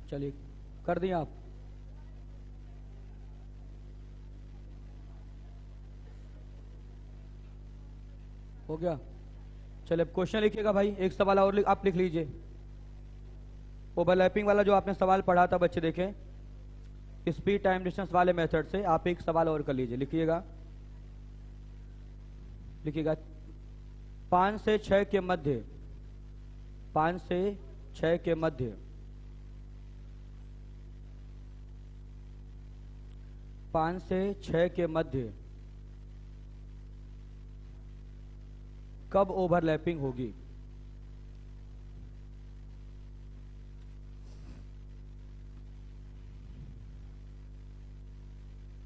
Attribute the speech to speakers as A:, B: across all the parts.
A: चलिए कर दिए आप। हो गया। चलिए अब क्वेश्चन लिखिएगा भाई, एक सवाल और आप लिख लीजिए। ओवरलैपिंग वाला जो आपने सवाल पढ़ा था बच्चे देखें, स्पीड टाइम डिस्टेंस वाले मेथड से आप एक सवाल और कर लीजिए। लिखिएगा, लिखिएगा 5 से 6 के मध्य, 5 से 6 के मध्य 5 से 6 के मध्य कब ओवरलैपिंग होगी?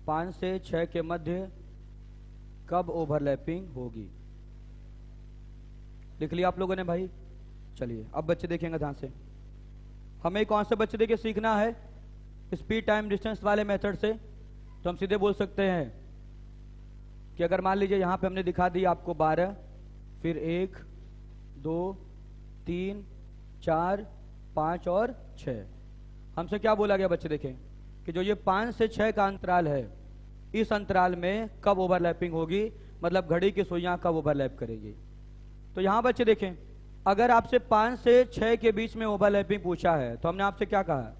A: पांच से 6 के मध्य कब ओवरलैपिंग होगी? लिख लिया आप लोगों ने भाई? चलिए अब बच्चे देखेंगे ध्यान से। हमें कौन से बच्चे देखे सीखना है स्पीड टाइम डिस्टेंस वाले मेथड से। तो हम सीधे बोल सकते हैं कि अगर मान लीजिए यहां पे हमने दिखा दी आपको 12, फिर 1 2 3 4 5 और 6। हमसे क्या बोला गया बच्चे देखें कि जो ये 5 से 6 का अंतराल है, इस अंतराल में कब ओवरलैपिंग होगी, मतलब घड़ी की सुइयां कब ओवरलैप करेगी। तो यहां बच्चे देखें, अगर आपसे 5 से 6 के बीच में ओवरलैपिंग पूछा है तो हमने आपसे क्या कहा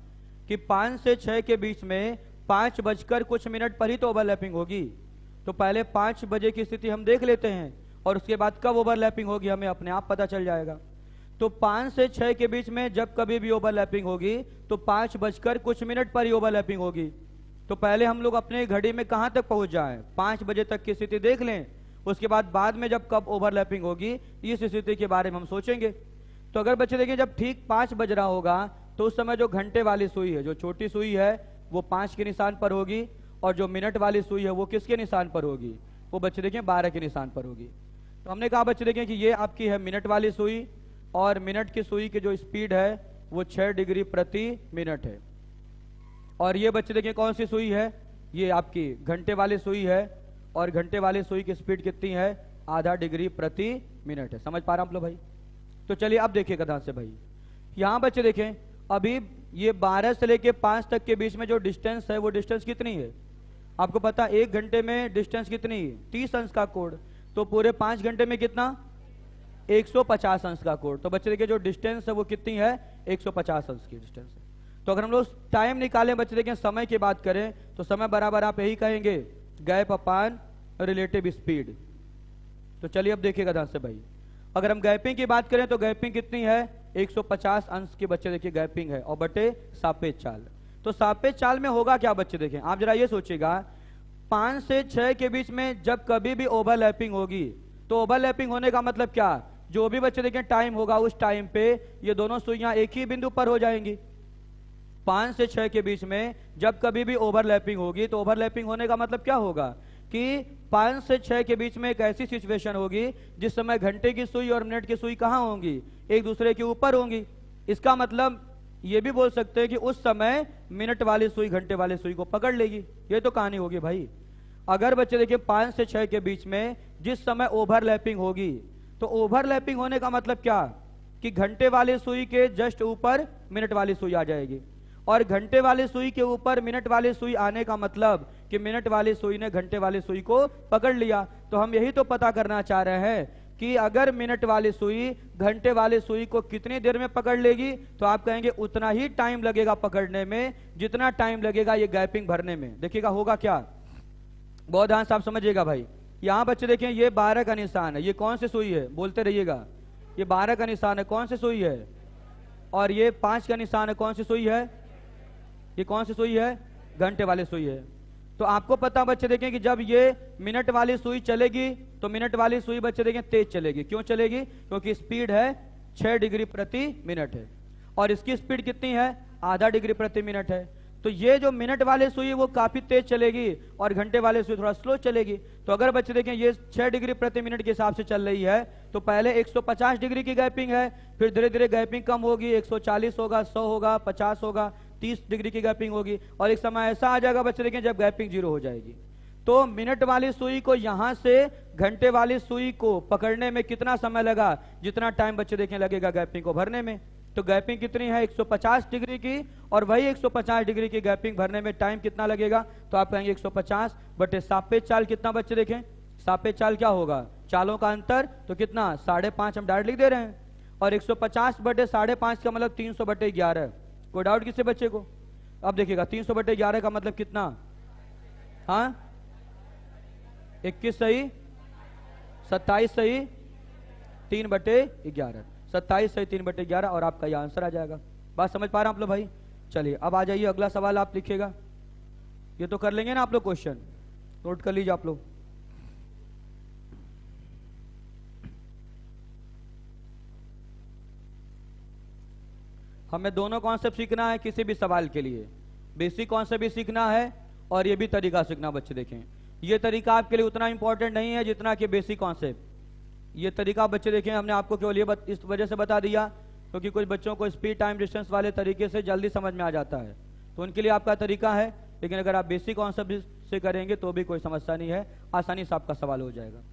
A: कि 5 से 6 के बीच में 5 बजकर कुछ मिनट पर ही तो ओवरलैपिंग होगी। तो पहले 5 बजे की स्थिति हम देख लेते हैं और उसके बाद कब ओवरलैपिंग होगी हमें अपने आप पता चल जाएगा। तो 5 से 6 के बीच में जब कभी भी ओवरलैपिंग होगी तो 5 बजकर कुछ मिनट पर ही ओवरलैपिंग होगी। तो पहले हम लोग अपने घड़ी में कहां तक पहुंच जाएं, 5 बजे तक की स्थिति देख लें, उसके बाद में जब कब ओवरलैपिंग होगी इस स्थिति के बारे में हम सोचेंगे। तो अगर बच्चे देखें जब ठीक 5 बज रहा होगा तो उस समय जो घंटे वाली सुई है, जो छोटी सुई है वो 5 के निशान पर होगी, और जो मिनट वाली सुई है वो किसके निशान पर होगी? वो बच्चे देखें 12 के निशान पर होगी। तो हमने कहा बच्चे देखें कि ये आपकी है मिनट वाली सुई, और मिनट की सुई की जो स्पीड है वो 6 डिग्री प्रति मिनट है। और ये बच्चे देखें कौन सी सुई है, ये आपकी घंटे वाली सुई है, और घंटे वाली सुई की स्पीड कितनी है? आधा डिग्री प्रति मिनट है। समझ पा रहा हम लोग भाई? तो चलिए अब देखिएगा ध्यान से भाई, यहां बच्चे देखें अभी ये 12 से लेके 5 तक के बीच में जो डिस्टेंस है वो डिस्टेंस कितनी है आपको पता? 1 घंटे में डिस्टेंस कितनी है? 30 अंश का कोण। तो पूरे 5 घंटे में कितना? 150 अंश का कोण। तो बच्चे देखिए जो डिस्टेंस है वो कितनी है? 150 अंश की डिस्टेंस है। तो अगर हम लोग टाइम निकालें बच्चे देखें, समय की बात करें तो समय बराबर आप यही कहेंगे गैप अपान रिलेटिव स्पीड। तो चलिए अब देखिएगा ध्यान से भाई, अगर हम गैपिंग की बात करें तो गैपिंग कितनी है? 150 अंश की बच्चे देखिए गैपिंग है, और बटे सापेक्ष चाल। तो सापेक्ष चाल में होगा क्या बच्चे देखें, आप जरा ये सोचिएगा, 5 से 6 के बीच में जब कभी भी ओवरलैपिंग होगी तो ओवरलैपिंग होने का मतलब क्या? जो भी बच्चे देखें टाइम होगा उस टाइम पे ये दोनों सुइयां एक ही बिंदु पर हो जाएंगी। 5 से 6 के बीच में जब कभी भी ओवरलैपिंग होगी तो ओवरलैपिंग होने का मतलब क्या होगा कि 5 से 6 के बीच में एक ऐसी सिचुएशन होगी जिस समय घंटे की सुई और मिनट की सुई कहां होंगी? एक दूसरे के ऊपर होंगी। इसका मतलब ये भी बोल सकते हैं कि उस समय मिनट वाली सुई घंटे वाले सुई को पकड़ लेगी। ये तो कहानी होगी भाई। अगर बच्चे देखिए 5 से 6 के बीच में जिस समय ओवरलैपिंग होगी तो ओवरलैपिंग होने का मतलब क्या कि घंटे वाली सुई के जस्ट ऊपर मिनट वाली सुई आ जाएगी, और घंटे वाली सुई के ऊपर मिनट वाली सुई आने का मतलब कि मिनट वाली सुई ने घंटे वाली सुई को पकड़ लिया। तो हम यही तो पता करना चाह रहे हैं कि अगर मिनट वाली सुई घंटे वाली सुई को कितनी देर में पकड़ लेगी, तो आप कहेंगे उतना ही टाइम लगेगा पकड़ने में जितना टाइम लगेगा ये गैपिंग भरने में। देखिएगा होगा क्या, बहुत ध्यान से आप समझिएगा भाई। यहां बच्चे देखें ये 12 का निशान है, ये कौन सी सुई है? बोलते रहिएगा। ये 12 का निशान है, कौन सी सुई है? और ये 5 का निशान है, कौन सी सुई है? ये कौन सी सुई है? घंटे वाली सुई है। तो आपको पता बच्चे देखें कि जब ये मिनट वाली सुई चलेगी तो मिनट वाली सुई बच्चे देखें तेज चलेगी। क्यों चलेगी? क्योंकि स्पीड है 6 डिग्री प्रति मिनट है, और इसकी स्पीड कितनी है? आधा डिग्री प्रति मिनट है। तो ये जो मिनट वाली सुई वो काफी तेज चलेगी और घंटे वाली सुई थोड़ा स्लो चलेगी। तो अगर बच्चे देखें ये 6 डिग्री प्रति मिनट के हिसाब से चल रही है तो पहले 150 डिग्री की गैपिंग है, फिर धीरे धीरे गैपिंग कम होगी, 140 होगा, 100 होगा, 50 होगा, 30 डिग्री की गैपिंग होगी, और एक समय ऐसा आ जाएगा बच्चे देखें जब गैपिंग 0 हो जाएगी। तो मिनट वाली सुई को यहां से घंटे वाली सुई को पकड़ने में कितना समय लगा? जितना टाइम बच्चे देखें लगेगा गैपिंग को भरने में। तो गैपिंग कितनी है 150 डिग्री की, और वही 150 डिग्री की गैपिंग भरने में टाइम कितना लगेगा, तो आप कहेंगे 150 बटे सापेक्ष चाल कितना बच्चे देखें, सापेक्ष चाल क्या होगा, चालों का अंतर, तो कितना 5.5 हम डायरेक्ट लिख दे रहे हैं, और 150 बटे 5.5 का मतलब 300 बटे 11। कोई डाउट किसी बच्चे को? अब देखिएगा 300 बटे 11 का मतलब कितना, हाँ 21 सही, 27 सही, 3 बटे 11, 27 सही 3 बटे 11, और आपका यह आंसर आ जाएगा। बात समझ पा रहे हैं आप लोग भाई? चलिए अब आ जाइए, अगला सवाल आप लिखिएगा। ये तो कर लेंगे ना आप लोग, क्वेश्चन नोट कर लीजिए आप लोग। हमें दोनों कॉन्सेप्ट सीखना है किसी भी सवाल के लिए, बेसिक कॉन्सेप्ट भी सीखना है और ये भी तरीका सीखना। बच्चे देखें, ये तरीका आपके लिए उतना इंपॉर्टेंट नहीं है जितना कि बेसिक कॉन्सेप्ट। ये तरीका बच्चे देखें, हमने आपको केवल ये इस वजह से बता दिया क्योंकि कुछ बच्चों को स्पीड टाइम डिस्टेंस वाले तरीके से जल्दी समझ में आ जाता है, तो उनके लिए आपका तरीका है। लेकिन अगर आप बेसिक कॉन्सेप्ट से करेंगे तो भी कोई समस्या नहीं है, आसानी से आपका सवाल हो जाएगा।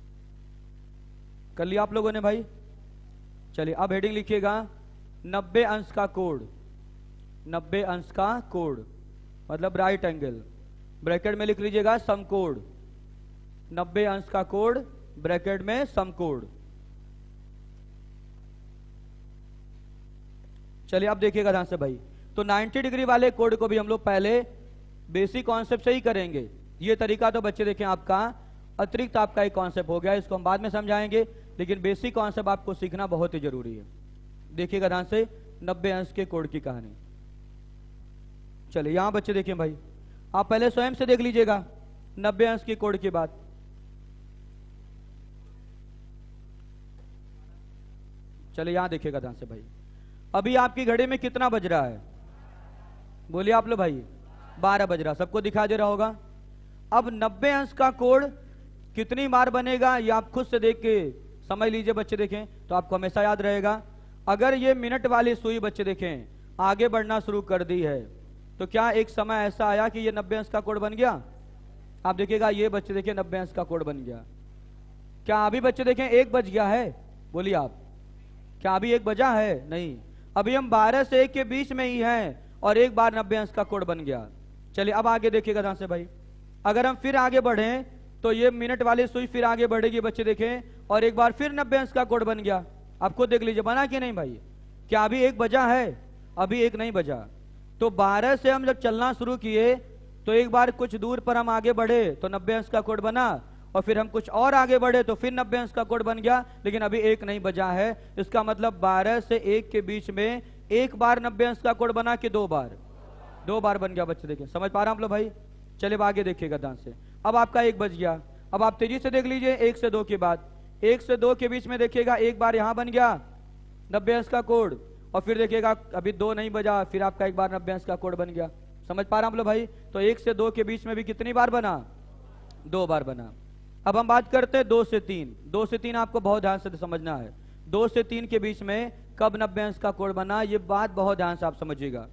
A: कर लिया आप लोगों ने भाई? चलिए अब हेडिंग लिखिएगा 90 अंश का कोण। 90 अंश का कोण मतलब राइट एंगल, ब्रैकेट में लिख लीजिएगा समकोण। 90 अंश का कोण ब्रैकेट में समकोण। चलिए अब देखिएगा ध्यान से भाई, तो 90 डिग्री वाले कोण को भी हम लोग पहले बेसिक कॉन्सेप्ट से ही करेंगे। ये तरीका तो बच्चे देखें आपका अतिरिक्त आपका एक कॉन्सेप्ट हो गया, इसको हम बाद में समझाएंगे, लेकिन बेसिक कॉन्सेप्ट आपको सीखना बहुत ही जरूरी है। देखिएगा ध्यान से 90 अंश के कोण की कहानी। चलिए यहां बच्चे देखें भाई, आप पहले स्वयं से देख लीजिएगा 90 अंश की कोण की बात। चलिए यहां देखिएगा ध्यान से भाई, अभी आपकी घड़ी में कितना बज रहा है, बोलिए आप लोग भाई, 12 बज रहा, सबको दिखा दे रहा होगा। अब 90 अंश का कोण कितनी बार बनेगा ये आप खुद से देख के समझ लीजिए। बच्चे देखें तो आपको हमेशा याद रहेगा, अगर ये मिनट वाली सुई बच्चे देखें आगे बढ़ना शुरू कर दी है, तो क्या एक समय ऐसा आया कि ये 90 अंश का कोण बन गया? आप देखिएगा ये बच्चे देखें 90 अंश का कोण बन गया। क्या अभी बच्चे देखें 1 बज गया है? बोलिए आप, क्या अभी 1 बजा है? नहीं, अभी हम 12 से 1 के बीच में ही हैं और एक बार 90 अंश का कोण बन गया। चलिए अब आगे देखिएगा ध्यान से भाई, अगर हम फिर आगे बढ़ें तो ये मिनट वाली सुई फिर आगे बढ़ेगी बच्चे देखें, और एक बार फिर 90 अंश का कोण बन गया। आप खुद देख लीजिए बना कि नहीं भाई? क्या अभी 1 बजा है? अभी 1 नहीं बजा। तो 12 से हम जब चलना शुरू किए तो एक बार कुछ दूर पर हम आगे बढ़े तो 90 अंश का कोण बना, और फिर हम कुछ और आगे बढ़े तो फिर 90 अंश का कोण बन गया, लेकिन अभी 1 नहीं बजा है। इसका मतलब 12 से 1 के बीच में एक बार 90 अंश का कोण बना कि 2 बार? 2 बार बन गया बच्चे देखें। समझ पा रहे हैं आप लोग भाई? चलिए आगे देखिएगा ध्यान से, अब आपका 1 बज गया। अब आप तेजी से देख लीजिए 1 से 2 की बात। 1 से 2 के बीच में देखिएगा एक बार यहां बन गया 90 अंश का कोण, और फिर देखिएगा अभी 2 नहीं बजा, फिर आपका एक बार 90 अंश का कोण बन गया। समझ पा रहे हैं आप लोग भाई? तो 1 से 2 के बीच में भी कितनी बार बना? 2 बार बना। अब हम बात करते हैं 2 से 3। 2 से 3 आपको बहुत ध्यान से समझना है, 2 से 3 के बीच में कब 90 अंश का कोण बना, ये बात बहुत ध्यान से आप समझिएगा।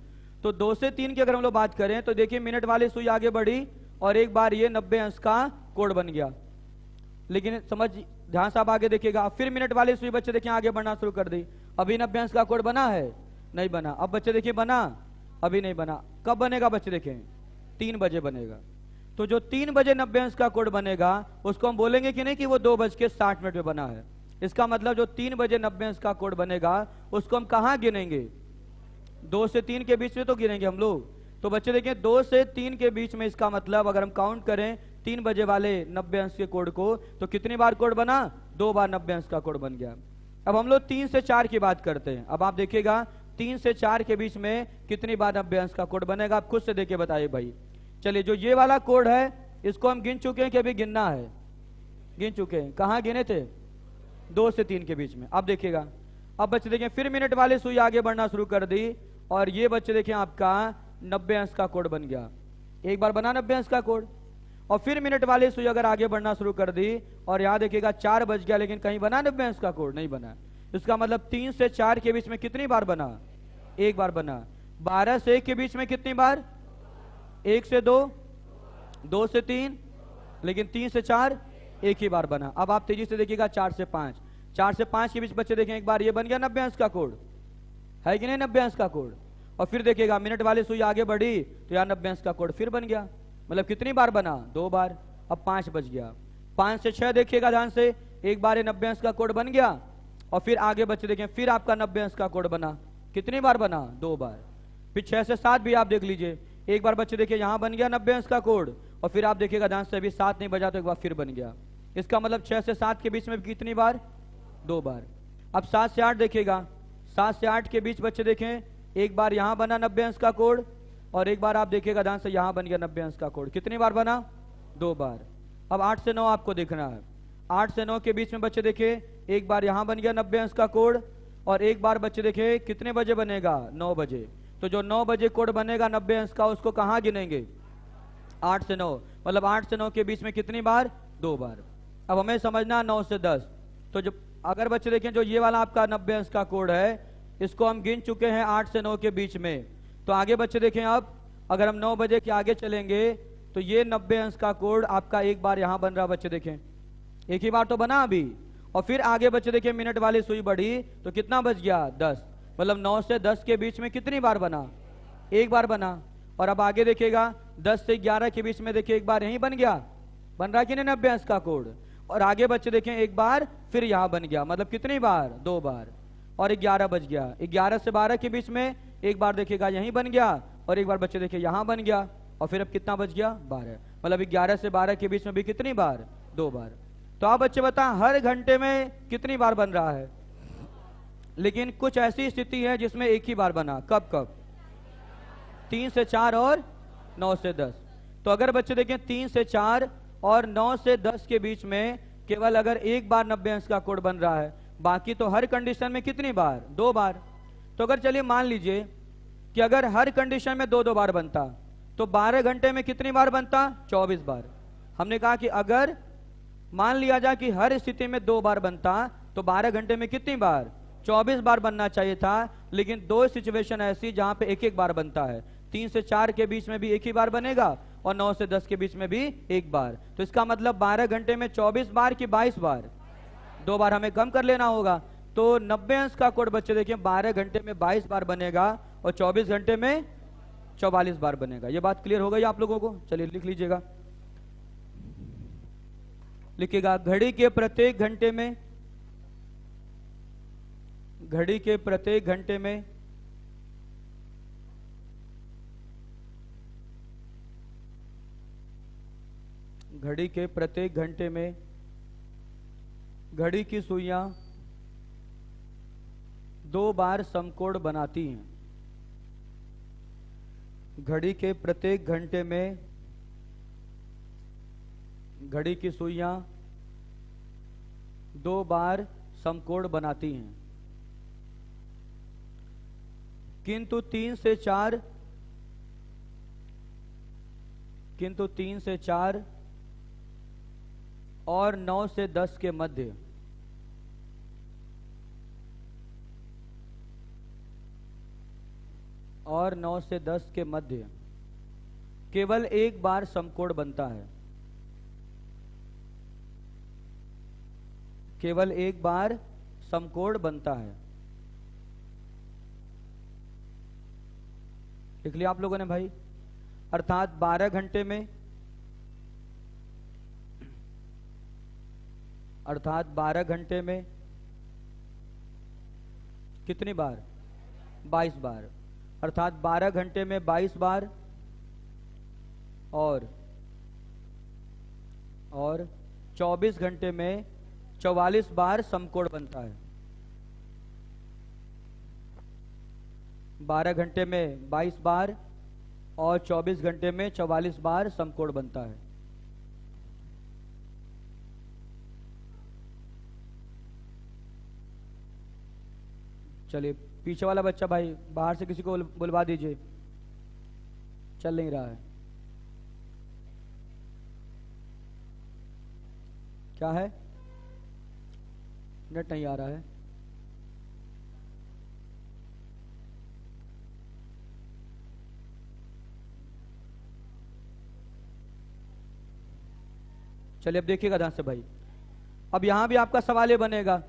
A: तो 2 से 3 की अगर हम लोग बात करें तो देखिए मिनट वाली सुई आगे बढ़ी और एक बार ये 90 अंश का कोण बन गया। लेकिन समझ ध्यान से आप आगे देखिएगा, फिर मिनट वाली सुई बच्चे देखिए आगे बढ़ना शुरू कर दी। अभी 90 अंश का कोण बना है? नहीं बना। अब बच्चे देखिए बना? अभी नहीं बना। कब बनेगा बच्चे देखें? 3 बजे बनेगा। तो जो 3 बजे 90 अंश का कोण बनेगा उसको हम बोलेंगे कि नहीं कि वो 2:60 में बना है। इसका मतलब जो 3 बजे 90 अंश का कोण बनेगा उसको हम कहां गिनेंगे? 2 से 3 के बीच में तो गिनेंगे हम लोग। तो बच्चे देखें 2 से 3 के बीच में, इसका मतलब अगर हम काउंट करें 3 बजे वाले 90 अंश के कोण को, तो कितनी बार कोण बना? 2 बार 90 अंश का कोण बन गया। अब हम लोग 3 से 4 की बात करते हैं। अब आप देखिएगा 3 से 4 के बीच में कितनी बार 90 अंश का कोण बनेगा, आप खुद से देखिए बताइए भाई। चलिए जो ये वाला कोण है इसको हम गिन चुके हैं कि अभी गिनना है? गिन चुके हैं। कहां गिने थे? 2 से 3 के बीच में। अब देखिएगा, अब बच्चे देखें फिर मिनट वाली सुई आगे बढ़ना शुरू कर दी और ये बच्चे देखें आपका 90 अंश का कोण बन गया। एक बार बना 90 अंश का कोण, और फिर मिनट वाली सुई अगर आगे बढ़ना शुरू कर दी और यहां देखिएगा 4 बज गया, लेकिन कहीं बना 90 अंश का कोण? नहीं बना। इसका मतलब 3 से 4 के बीच में कितनी बार बना? 1 बार बना। 12 से 1 के बीच में कितनी बार? 1 से 2, 2 से 3, लेकिन 3 से 4 1 ही बार बना। अब आप तेजी से देखिएगा 4 से 5। 4 से 5 के बीच बच्चे देखें एक बार ये बन गया 90 अंश का कोण, है कि नहीं 90 अंश का कोड। और फिर देखिएगा मिनट वाली सुई आगे बढ़ी तो यहाँ 90 अंश का कोड फिर बन गया, मतलब कितनी बार बना, 2 बार। अब 5 बज गया, 5 से 6 देखिएगा ध्यान से, एक बार ये 90 अंश का कोड बन गया और फिर आगे बच्चे देखें फिर आपका 90 अंश का कोड बना, कितनी बार बना, 2 बार। फिर 6 से 7 भी आप देख लीजिए, एक बार बच्चे देखिए यहाँ बन गया 90 अंश का कोड और फिर आप देखिएगा ध्यान से अभी 7 नहीं बजा तो एक बार फिर बन गया। इसका मतलब 6 से 7 के बीच में कितनी बार, 2 बार। अब 7 से 8 देखिएगा, 7 से 8 के बीच बच्चे देखें एक बार यहाँ बना 90 अंश का कोड और एक बार आप देखिएगा ध्यान से यहाँ बन गया 90 अंश का कोड, कितनी बार बना, 2 बार। अब 8 से 9 आपको देखना है, 8 से 9 के बीच में बच्चे देखे एक बार यहाँ बन गया 90 अंश का कोड और एक बार बच्चे देखे कितने बजे बनेगा, 9 बजे। तो जो 9 बजे कोड बनेगा 90 अंश का उसको कहाँ गिनेंगे, 8 से 9, मतलब 8 से 9 के बीच में कितनी बार, 2 बार। अब हमें समझना 9 से 10, तो जो अगर बच्चे देखें जो ये वाला आपका 90 अंश का कोड है इसको हम गिन चुके हैं 8 से 9 के बीच में, तो आगे बच्चे देखें अब अगर हम 9 बजे के आगे चलेंगे तो ये 90 अंश का कोड आपका एक बार यहाँ बन रहा, बच्चे देखें एक ही बार तो बना अभी, और फिर आगे बच्चे देखें मिनट वाली सुई बढ़ी तो कितना बच गया, 10, मतलब 9 से 10 के बीच में कितनी बार बना, एक बार बना। और अब आगे देखिएगा 10 से 11 के बीच में देखिए एक बार यहीं बन गया, बन रहा कि नहीं 90 अंश का कोड, और आगे बच्चे देखें एक बार फिर यहाँ बन गया, मतलब कितनी बार, 2 बार। और 11 बज गया, 11 से 12 के बीच में एक बार देखिएगा यहीं बन गया और एक बार बच्चे देखिए यहाँ बन गया और फिर अब कितना बच गया, 12, मतलब 11 से 12 के बीच में भी कितनी बार, 2 बार। तो आप बच्चे बताएं हर घंटे में कितनी बार बन रहा है, लेकिन कुछ ऐसी स्थिति है जिसमें एक ही बार बना, कब कब, 3 से 4 और 9 से 10। तो अगर बच्चे देखें 3 से 4 और 9 से 10 के बीच में केवल अगर एक बार 90 अंश का कोड बन रहा है, बाकी तो हर कंडीशन में कितनी बार, 2 बार। तो अगर चलिए मान लीजिए कि अगर हर कंडीशन में 2-2 बार बनता तो 12 घंटे में कितनी बार बनता, 24 बार। हमने कहा कि अगर मान लिया जाए कि हर स्थिति में 2 बार बनता तो 12 घंटे में कितनी बार, 24 बार बनना चाहिए था, लेकिन 2 सिचुएशन ऐसी जहां पे एक एक बार बनता है, 3 से 4 के बीच में भी एक ही बार बनेगा और 9 से 10 के बीच में भी एक बार। तो इसका मतलब 12 घंटे में 24 बार की 22 बार, 2 बार हमें कम कर लेना होगा। तो 90 अंश का कोड बच्चे देखिए 12 घंटे में 22 बार बनेगा और 24 घंटे में 44 बार बनेगा। ये बात क्लियर हो गई आप लोगों को, चलिए लिख लीजिएगा, लिखिएगा घड़ी के प्रत्येक घंटे में, घड़ी के प्रत्येक घंटे में घड़ी के प्रत्येक घंटे में घड़ी की सुइयां 2 बार समकोण बनाती हैं। घड़ी के प्रत्येक घंटे में घड़ी की सुइयां 2 बार समकोण बनाती हैं, किंतु 3 से 4 और 9 से 10 के मध्य केवल एक बार समकोण बनता है, केवल एक बार समकोण बनता है। लिख लिया आप लोगों ने भाई, अर्थात 12 घंटे में, अर्थात 12 घंटे में कितनी बार, 22 बार, अर्थात 12 घंटे में 22 बार और 24 घंटे में 44 बार समकोण बनता है। 12 घंटे में 22 बार और 24 घंटे में 44 बार समकोण बनता है। चलिए पीछे वाला बच्चा भाई बाहर से किसी को बुलवा दीजिए, चल नहीं रहा है, क्या है, नेट नहीं आ रहा है। चलिए अब देखिएगा ध्यान से भाई, अब यहां भी आपका सवाल ये बनेगा,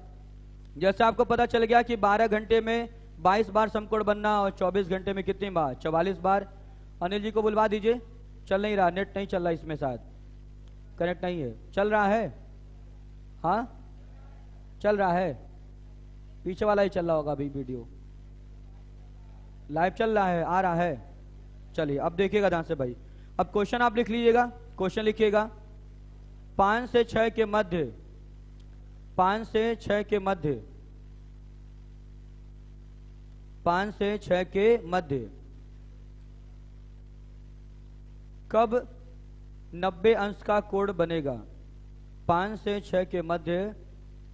A: जैसे आपको पता चल गया कि 12 घंटे में 22 बार समकोण बनना और 24 घंटे में कितनी बार? 44 बार। अनिल जी को बुलवा दीजिए। चल नहीं रहा, नेट नहीं चल रहा इसमें, शायद कनेक्ट नहीं है। चल रहा है? हाँ चल रहा है, पीछे वाला ही चल रहा होगा अभी, वीडियो लाइव चल रहा है, आ रहा है। चलिए अब देखिएगा ध्यान से भाई। अब क्वेश्चन आप लिख लीजिएगा, क्वेश्चन लिखिएगा 5 से 6 के मध्य, 5 से 6 के मध्य, 5 से 6 के मध्य कब 90 अंश का कोण बनेगा? 5 से 6 के मध्य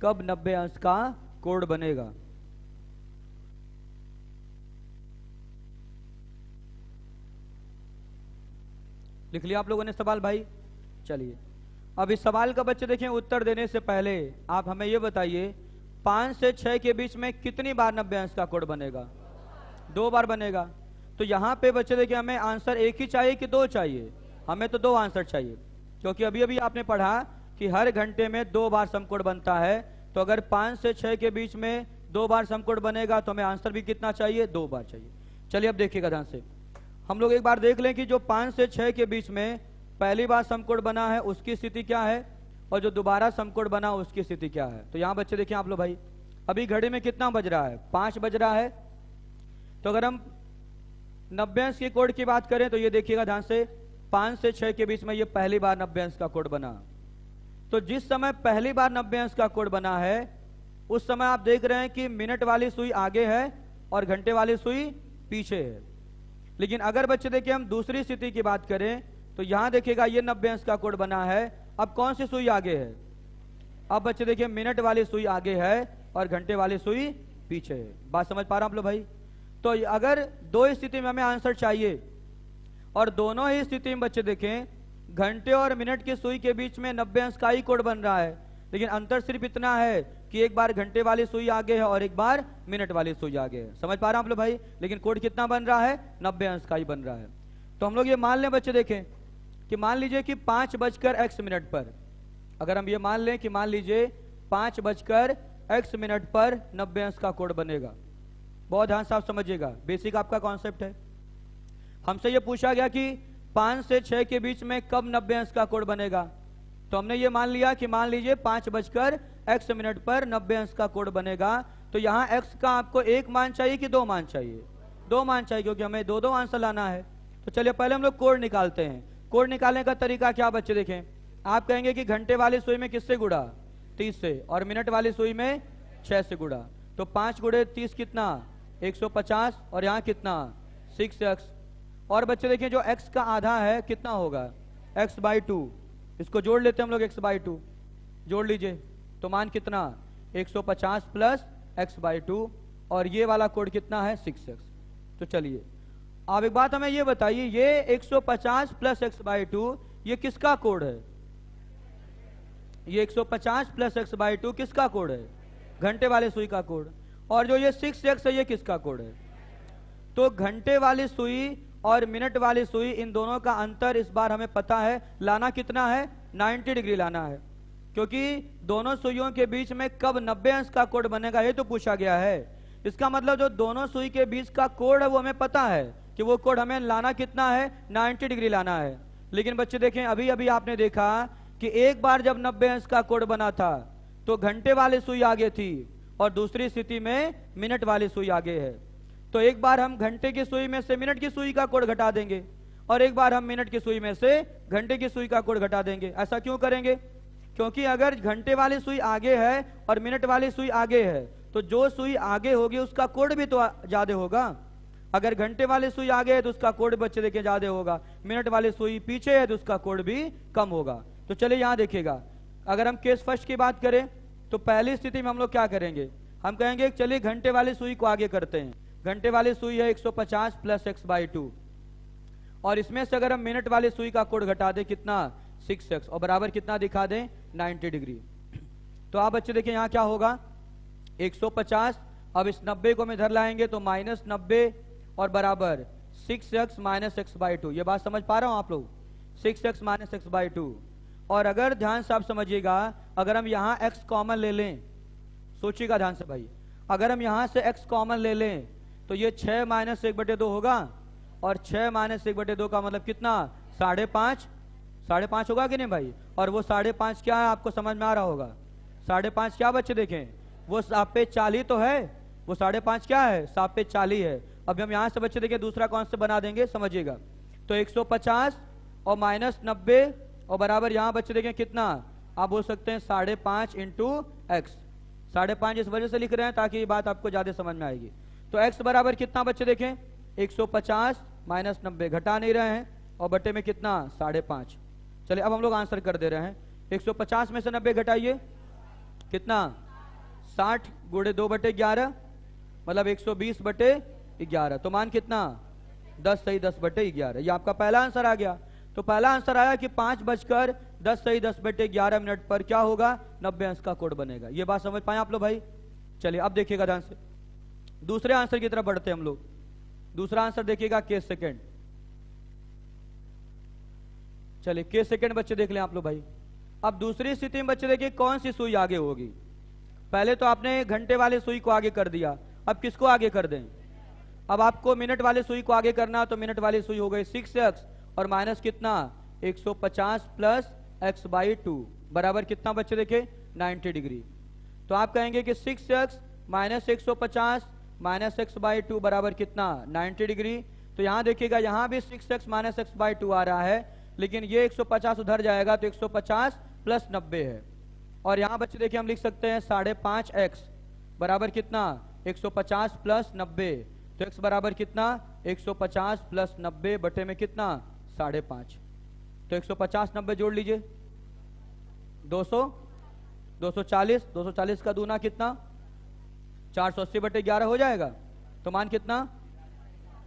A: कब 90 अंश का कोण बनेगा? लिख लिया आप लोगों ने सवाल भाई? चलिए अब इस सवाल का बच्चे देखें, उत्तर देने से पहले आप हमें यह बताइए 5 से 6 के बीच में कितनी बार 90 अंश का कोण बनेगा? 2 बार बनेगा। तो यहां पे बच्चे देखिए हमें आंसर एक ही चाहिए कि 2 चाहिए? हमें तो 2 आंसर चाहिए, क्योंकि अभी अभी आपने पढ़ा कि हर घंटे में 2 बार समकोण बनता है। तो अगर 5 से 6 के बीच में 2 बार समकोण बनेगा तो हमें आंसर भी कितना चाहिए? 2 बार चाहिए। चलिए अब देखिएगा ध्यान से, हम लोग एक बार देख लें कि जो 5 से 6 के बीच में पहली बार समकोण बना है उसकी स्थिति क्या है, और जो दोबारा समकोण बना उसकी स्थिति क्या है। तो यहां बच्चे देखिए आप लोग भाई, अभी घड़ी में कितना बज रहा है? 5 बज रहा है। तो अगर हम 90 अंश के कोण की बात करें तो ये देखिएगा ध्यान से, 5 से 6 के बीच में ये पहली बार 90 अंश का कोण बना। तो जिस समय पहली बार 90 अंश का कोण बना है उस समय आप देख रहे हैं कि मिनट वाली सुई आगे है और घंटे वाली सुई पीछे है। लेकिन अगर बच्चे देखिए हम दूसरी स्थिति की बात करें तो यहां देखिएगा ये 90 अंश का कोण बना है। अब कौन सी सुई आगे है? अब बच्चे देखिए मिनट वाली सुई आगे है और घंटे वाली सुई पीछे है। बात समझ पा रहा हूं आप लोग भाई? तो अगर 2 स्थिति में हमें आंसर चाहिए और दोनों ही स्थिति में बच्चे देखें घंटे और मिनट की सुई के बीच में 90 अंश का ही कोण बन रहा है, लेकिन अंतर सिर्फ इतना है कि एक बार घंटे वाली सुई आगे है और एक बार मिनट वाली सुई आगे है। समझ पा रहे हैं आप लोग भाई? लेकिन कोण कितना बन रहा है? 90 अंश का ही बन रहा है। तो हम लोग ये मान लें बच्चे देखें कि मान लीजिए कि 5:x मिनट पर, अगर हम ये मान लें कि मान लीजिए 5:x मिनट पर 90 अंश का कोण बनेगा। बहुत ध्यान से आप समझिएगा, बेसिक आपका कॉन्सेप्ट है। हमसे ये पूछा गया कि 5 से 6 के बीच में कब 90 अंश का कोण बनेगा। तो हमने ये मान लिया कि मान लीजिए 5:x मिनट पर 90 अंश का कोण बनेगा। तो यहाँ x का आपको 1 मान चाहिए कि 2 मान चाहिए? 2 मान चाहिए, क्योंकि हमें 2 आंसर लाना है। तो चलिए पहले हम लोग कोण निकालते हैं। कोण निकालने का तरीका क्या बच्चे देखें, आप कहेंगे कि घंटे वाली सुई में किससे गुड़ा? 30 से, और मिनट वाली सुई में 6 से गुड़ा। तो 5 गुणे 30 कितना? 150, और यहाँ कितना? 6x। और बच्चे देखें जो x का आधा है कितना होगा? x/2। इसको जोड़ लेते हैं हम लोग, x/2 जोड़ लीजिए तो मान कितना? 150 प्लस x/2, और ये वाला कोण कितना है? 6x। तो चलिए अब एक बात हमें ये बताइए, ये 150 प्लस x/2 ये किसका कोण है? ये 150 प्लस x/2 किसका कोण है? घंटे वाले सुई का कोण। और जो ये 6x है ये किसका कोण है? तो घंटे वाली सुई और मिनट वाली सुई, इन दोनों का अंतर इस बार हमें पता है, लाना कितना है? 90 डिग्री लाना है, क्योंकि दोनों सुइयों के बीच में कब 90 अंश का कोण बनेगा ये तो पूछा गया है। इसका मतलब जो दोनों सुई के बीच का कोण है वो हमें पता है कि वो कोण हमें लाना कितना है? 90 डिग्री लाना है। लेकिन बच्चे देखें अभी अभी आपने देखा कि एक बार जब 90 अंश का कोण बना था तो घंटे वाली सुई आगे थी और दूसरी स्थिति में मिनट वाली सुई आगे है। तो एक बार हम घंटे की सुई में से मिनट की सुई का कोण घटा देंगे और एक बार हम मिनट की सुई में से घंटे की सुई का कोण घटा देंगे। ऐसा क्यों करेंगे? क्योंकि अगर घंटे वाली सुई आगे है और मिनट वाली सुई आगे है तो जो सुई आगे होगी उसका कोण भी तो ज्यादा होगा। अगर घंटे वाली सुई आगे है तो उसका कोण बच्चे देखिए ज्यादा होगा, मिनट वाली सुई पीछे है तो उसका कोण भी कम होगा। तो चलिए यहां देखिएगा, अगर हम केस फर्स्ट की बात करें तो पहली स्थिति में हम लोग क्या करेंगे? हम कहेंगे चलिए घंटे वाली सुई को आगे करते हैं। घंटे वाली सुई है 150 प्लस x/2, और इसमें से अगर हम मिनट वाली सुई का कोण घटा दें कितना? 6x, और बराबर कितना दिखा दें? 90 डिग्री। तो आप बच्चे देखिए यहाँ क्या होगा? 150, अब इस 90 को हम इधर लाएंगे तो -90 और बराबर 6x माइनस x/2। ये बात समझ पा रहा हूं आप लोग? 6x minus x/2। और अगर ध्यान से आप समझिएगा, अगर हम यहाँ x कॉमन ले लें, सोचिएगा ध्यान से भाई, अगर हम यहाँ से x कॉमन ले लें तो ये 6 माइनस 1/2 होगा, और 6 माइनस 1/2 का मतलब कितना, 5.5, 5.5 होगा कि नहीं भाई। और वो 5.5 क्या है आपको समझ में आ रहा होगा, 5.5 क्या बच्चे देखें, वो सापे 40 तो है, वो 5.5 क्या है, सापे 40 है। अब हम यहाँ से बच्चे देखें दूसरा कौन से बना देंगे समझिएगा, तो 150 और माइनस 90 और बराबर यहाँ बच्चे देखें कितना, आप बोल सकते हैं 5.5 इंटू एक्स। 5.5 इस वजह से लिख रहे हैं ताकि ये बात आपको ज्यादा समझ में आएगी। तो एक्स बराबर कितना बच्चे देखें, 150 माइनस 90, घटा नहीं रहे हैं, और बटे में कितना 5.5। चलिए अब हम लोग आंसर कर दे रहे हैं, 150 में से 90 घटाइए, कितना 60 गुणे 2/11, मतलब 120/11, तो मान कितना 10 सही 10/11। ये आपका पहला आंसर आ गया। तो पहला आंसर आया कि 5:10 सही 10/11 पर क्या होगा, 90 अंश का कोड बनेगा। ये बात समझ पाए आप लोग भाई। चलिए अब देखिएगा ध्यान से, दूसरे आंसर की तरफ बढ़ते हैं हम लोग। दूसरा आंसर देखिएगा केस सेकंड। चलिए केस सेकंड बच्चे देख लें आप लोग भाई। अब दूसरी स्थिति में बच्चे देखिए कौन सी सुई आगे होगी। पहले तो आपने घंटे वाले सुई को आगे कर दिया, अब किसको आगे कर दें, अब आपको मिनट वाले सुई को आगे करना, तो मिनट वाली सुई हो गई 6x और माइनस कितना 150 प्लस x/2 बराबर कितना बच्चे देखे 90 डिग्री। तो आप कहेंगे कि 6x माइनस 150 माइनस x/2 बराबर कितना 90 डिग्री। तो यहां देखिएगा, यहां भी 6x माइनस x/2 आ रहा है, लेकिन ये 150 उधर जाएगा तो 150 प्लस 90 है। और यहां बच्चे देखिए हम लिख सकते हैं 5.5x बराबर कितना 150 प्लस 90, तो x बराबर कितना 150 प्लस 90 बटे में कितना 5.5। तो 150 90 जोड़ लीजिए 200, 240, 240 का दूना कितना 480/11 हो जाएगा। तो मान कितना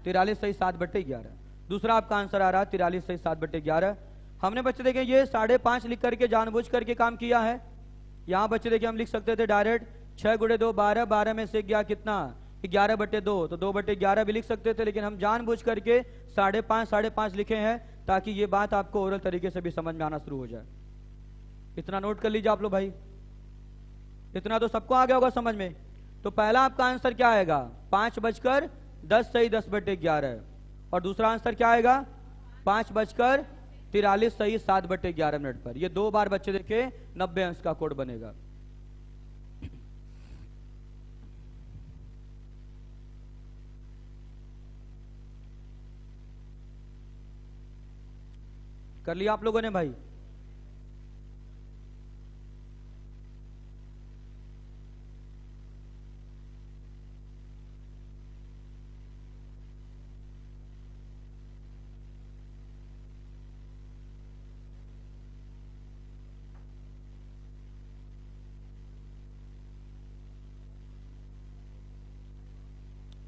A: 43 सही 7/11। दूसरा आपका आंसर आ रहा है 43 सही 7/11। हमने बच्चे देखें ये 5.5 लिख करके जानबूझ करके काम किया है। यहाँ बच्चे देखिए हम लिख सकते थे डायरेक्ट 6 गुणे 2 12, 12 में से गया कितना 11/2, तो 2/11 भी लिख सकते थे, लेकिन हम जानबूझ करके 5.5 लिखे हैं ताकि ये बात आपको ओरल तरीके से भी समझ में आना शुरू हो जाए। इतना नोट कर लीजिए आप लोग भाई, इतना तो सबको आ गया होगा समझ में। तो पहला आपका आंसर क्या आएगा 5:10 सही 10/11, और दूसरा आंसर क्या आएगा 5:43 सही 7/11 पर। ये दो बार बच्चे देखे 90 अंश का कोड बनेगा। कर लिया आप लोगों ने भाई।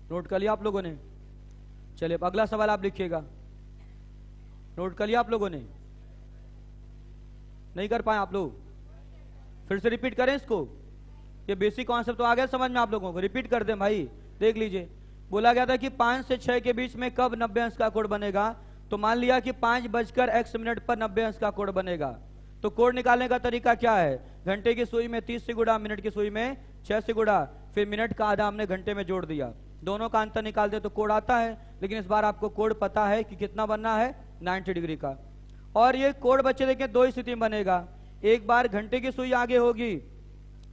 A: नोट कर लिया आप लोगों ने। चलिए अब अगला सवाल आप लिखिएगा। नोट कर लिया आप लोगों ने, नहीं कर पाए आप लोग, फिर से रिपीट करें इसको। ये बेसिक कॉन्सेप्ट तो आ गया समझ में आप लोगों को, रिपीट कर दें भाई। देख लीजिए, बोला गया था कि 5 से 6 के बीच में कब 90 अंश का कोड बनेगा। तो मान लिया कि 5:x मिनट पर 90 अंश का कोड बनेगा। तो कोड निकालने का तरीका क्या है, घंटे की सुई में 30 से गुणा, मिनट की सुई में 6 से गुणा, फिर मिनट का आधा हमने घंटे में जोड़ दिया, दोनों का अंतर निकाल दे तो कोड आता है। लेकिन इस बार आपको कोड पता है कि कितना बनना है 90 डिग्री का। और ये कोड बच्चे देखें दो स्थिति में बनेगा, एक बार घंटे की सुई आगे होगी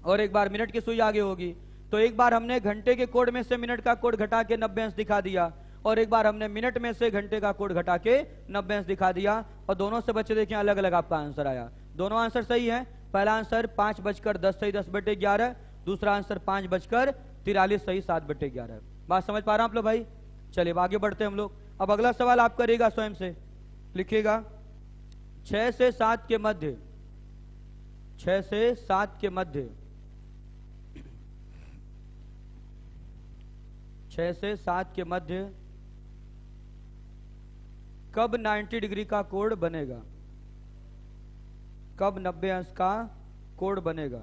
A: और एक बार मिनट की सुई आगे होगी। तो एक बार हमने घंटे के कोड में से मिनट का कोड घटा के 90 अंश दिखा दिया, और एक बार हमने मिनट में से घंटे का कोड घटा के 90 अंश दिखा दिया, और दोनों से बच्चे देखें अलग अलग आपका आंसर आया। दोनों आंसर सही है। पहला आंसर 5:10 सही 10/11, दूसरा आंसर 5:43 सही 7/11। बात समझ पा रहे हैं आप लोग भाई। चलिए अब आगे बढ़ते हैं हम लोग। अब अगला सवाल आप करिएगा स्वयं से, लिखिएगा 6 से 7 के मध्य, 6 से 7 के मध्य, 6 से 7 के मध्य कब 90 डिग्री का कोण बनेगा, कब 90 अंश का कोण बनेगा।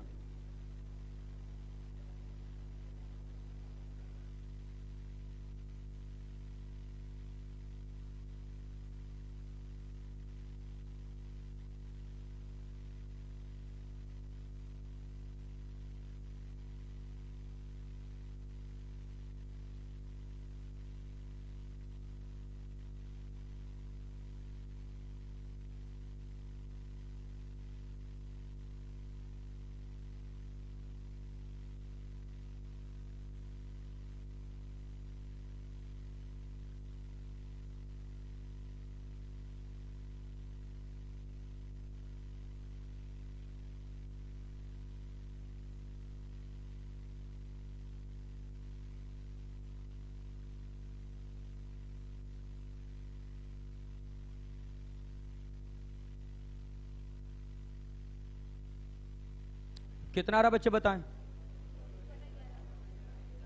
A: कितना आ रहा बच्चे बताएं?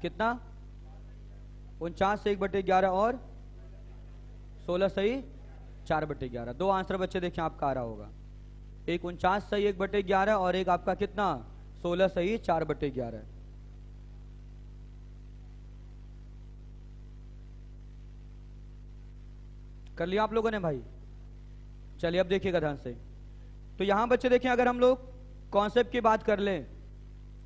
A: कितना? 49 से 1/11 और 16 सही 4/11। दो आंसर बच्चे देखें आपका आ रहा होगा, एक 49 सही 1/11 और एक आपका कितना 16 सही 4/11। कर लिया आप लोगों ने भाई? चलिए अब देखिएगा ध्यान से। तो यहां बच्चे देखें, अगर हम लोग कॉन्सेप्ट की बात कर लें,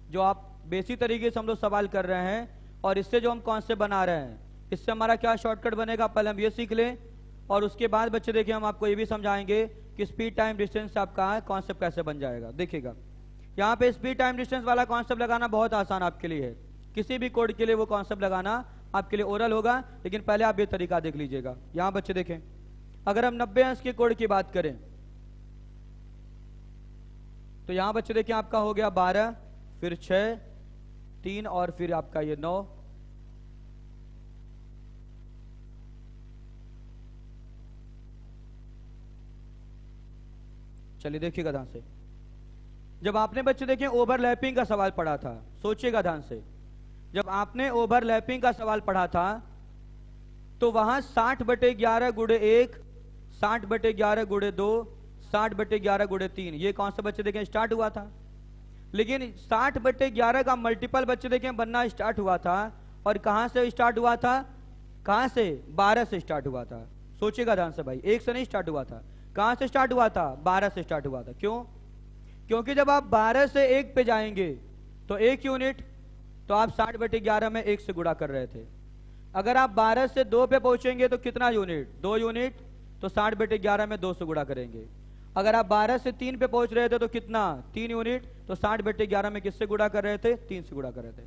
A: जो आप बेसिक तरीके से हम लोग सवाल कर रहे हैं और इससे जो हम कॉन्सेप्ट बना रहे हैं, इससे हमारा क्या शॉर्टकट बनेगा, पहले हम ये सीख लें और उसके बाद बच्चे देखिए हम आपको ये भी समझाएंगे कि स्पीड टाइम डिस्टेंस आपका कॉन्सेप्ट कैसे बन जाएगा। देखिएगा यहाँ पे स्पीड टाइम डिस्टेंस वाला कॉन्सेप्ट लगाना बहुत आसान आपके लिए है, किसी भी कोड के लिए वो कॉन्सेप्ट लगाना आपके लिए ओरल होगा, लेकिन पहले आप ये तरीका देख लीजिएगा। यहाँ बच्चे देखें, अगर हम 90 अंश के कोड की बात करें तो यहाँ बच्चे देखें आपका हो गया 12, फिर 6, 3 और फिर आपका ये 9। चलिए देखिएगा ध्यान से, जब आपने बच्चे देखें ओवरलैपिंग का सवाल पढ़ा था, सोचिएगा ध्यान से, जब आपने ओवरलैपिंग का सवाल पढ़ा था तो वहां 60/11 गुणे 1, 60/11 गुणे 2, 60/11 गुणे 3, ये कौन सा बच्चे देखें स्टार्ट हुआ था। लेकिन 60/11 का मल्टीपल बच्चे देखें बनना स्टार्ट हुआ था, और कहां से स्टार्ट हुआ था? कहां से? 12 से स्टार्ट हुआ था। सोचिएगा ध्यान से भाई, 1 से नहीं स्टार्ट हुआ था। कहां से स्टार्ट हुआ था? 12 से स्टार्ट हुआ था। क्यों? क्योंकि जब आप 12 से 1 पे जाएंगे तो 1 यूनिट, तो आप 60/11 में 1 से गुणा कर रहे थे। अगर आप 12 से 2 पे पहुंचेंगे तो कितना यूनिट? 2 यूनिट, तो 60/11 में 2 से गुणा करेंगे। अगर आप 12 से 3 पे पहुंच रहे थे तो कितना? 3 यूनिट, तो 60/11 में किससे गुणा कर रहे थे? 3 से गुणा कर रहे थे।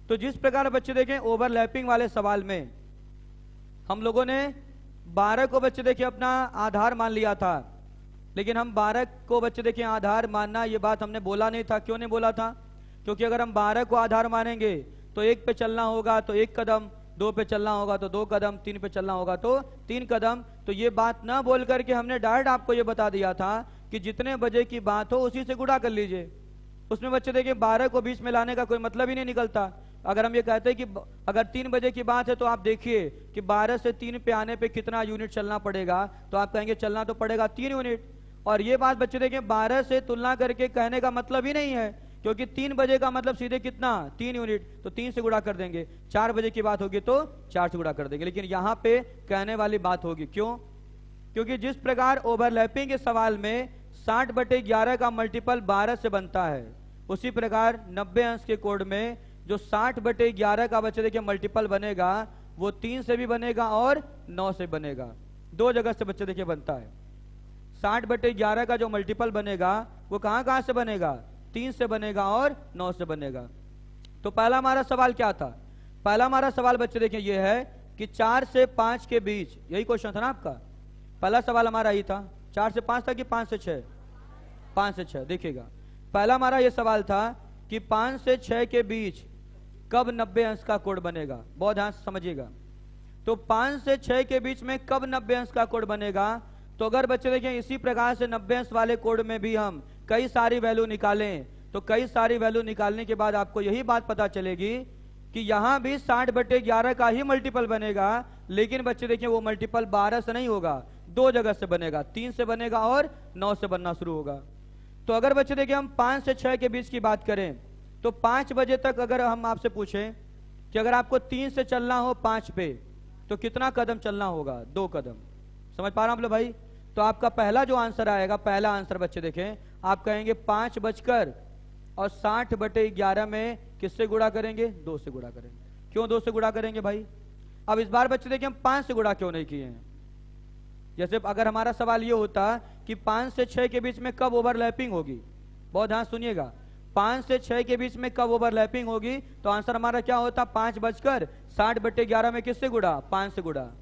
A: तो जिस प्रकार बच्चे देखें ओवरलैपिंग वाले सवाल में हम लोगों ने 12 को बच्चे देखें अपना आधार मान लिया था, लेकिन हम 12 को बच्चे देखें आधार मानना ये बात हमने बोला नहीं था। क्यों नहीं बोला था? क्योंकि अगर हम 12 को आधार मानेंगे तो 1 पे चलना होगा तो 1 कदम, 2 पे चलना होगा तो 2 कदम, 3 पे चलना होगा तो 3 कदम। तो ये बात ना बोल करके हमने डायरेक्ट आपको ये बता दिया था कि जितने बजे की बात हो उसी से गुणा कर लीजिए। उसमें बच्चे देखिए 12 को बीच में लाने का कोई मतलब ही नहीं निकलता। अगर हम ये कहते हैं कि अगर 3 बजे की बात है तो आप देखिए कि 12 से 3 पे आने पे कितना यूनिट चलना पड़ेगा, तो आप कहेंगे चलना तो पड़ेगा 3 यूनिट। और ये बात बच्चे देखिए 12 से तुलना करके कहने का मतलब ही नहीं है, क्योंकि 3 बजे का मतलब सीधे कितना? 3 यूनिट, तो 3 से गुणा कर देंगे। 4 बजे की बात होगी तो 4 से गुणा कर देंगे। लेकिन यहां पे कहने वाली बात होगी, क्यों? क्योंकि जिस प्रकार ओवरलैपिंग के सवाल में 60/11 का मल्टीपल 12 से बनता है, उसी प्रकार 90 अंश के कोड में जो 60/11 का बच्चे देखिए मल्टीपल बनेगा वो 3 से भी बनेगा और 9 से बनेगा। 2 जगह से बच्चे देखिए बनता है। 60/11 का जो मल्टीपल बनेगा वो कहां से बनेगा? 3 से बनेगा और 9 से बनेगा। तो पहला हमारा सवाल क्या था? पहला हमारा सवाल बच्चे देखिए ये है कि 4 से 5 के बीच, यही क्वेश्चन था ना आपका? पहला सवाल हमारा यही था। 4 से 5 था कि 5 से 6? 5 से 6। देखिएगा पहला हमारा ये सवाल था कि 5 से 6 के बीच कब 90 अंश का कोड बनेगा। बहुत ध्यान से समझिएगा। तो 5 से 6 के बीच में कब 90 अंश का कोड बनेगा? तो अगर बच्चे देखें इसी प्रकार से 90 अंश वाले कोड में भी हम कई सारी वैल्यू निकालें, तो कई सारी वैल्यू निकालने के बाद आपको यही बात पता चलेगी कि यहां भी 60/11 का ही मल्टीपल बनेगा, लेकिन बच्चे देखिए वो मल्टीपल 12 से नहीं होगा, 2 जगह से बनेगा, 3 से बनेगा और 9 से बनना शुरू होगा। तो अगर बच्चे देखिए हम 5 से 6 के बीच की बात करें तो 5 बजे तक अगर हम आपसे पूछें कि अगर आपको 3 से चलना हो 5 पे तो कितना कदम चलना होगा? 2 कदम। समझ पा रहे हैं आप लोग भाई? तो आपका पहला जो आंसर आएगा, पहला आंसर बच्चे देखें, आप कहेंगे 5:60 में किससे गुणा करेंगे? 2 से गुणा करेंगे। क्यों 2 से गुणा करेंगे भाई? अब इस बार बच्चे देखें हम 5 से गुणा क्यों नहीं किए हैं? जैसे अगर हमारा सवाल ये होता कि 5 से 6 के बीच में कब ओवरलैपिंग होगी, बहुत ध्यान सुनिएगा, 5 से 6 के बीच में कब ओवरलैपिंग होगी, तो आंसर हमारा क्या होता? 5:60 में किससे गुणा? 5 से गुणा।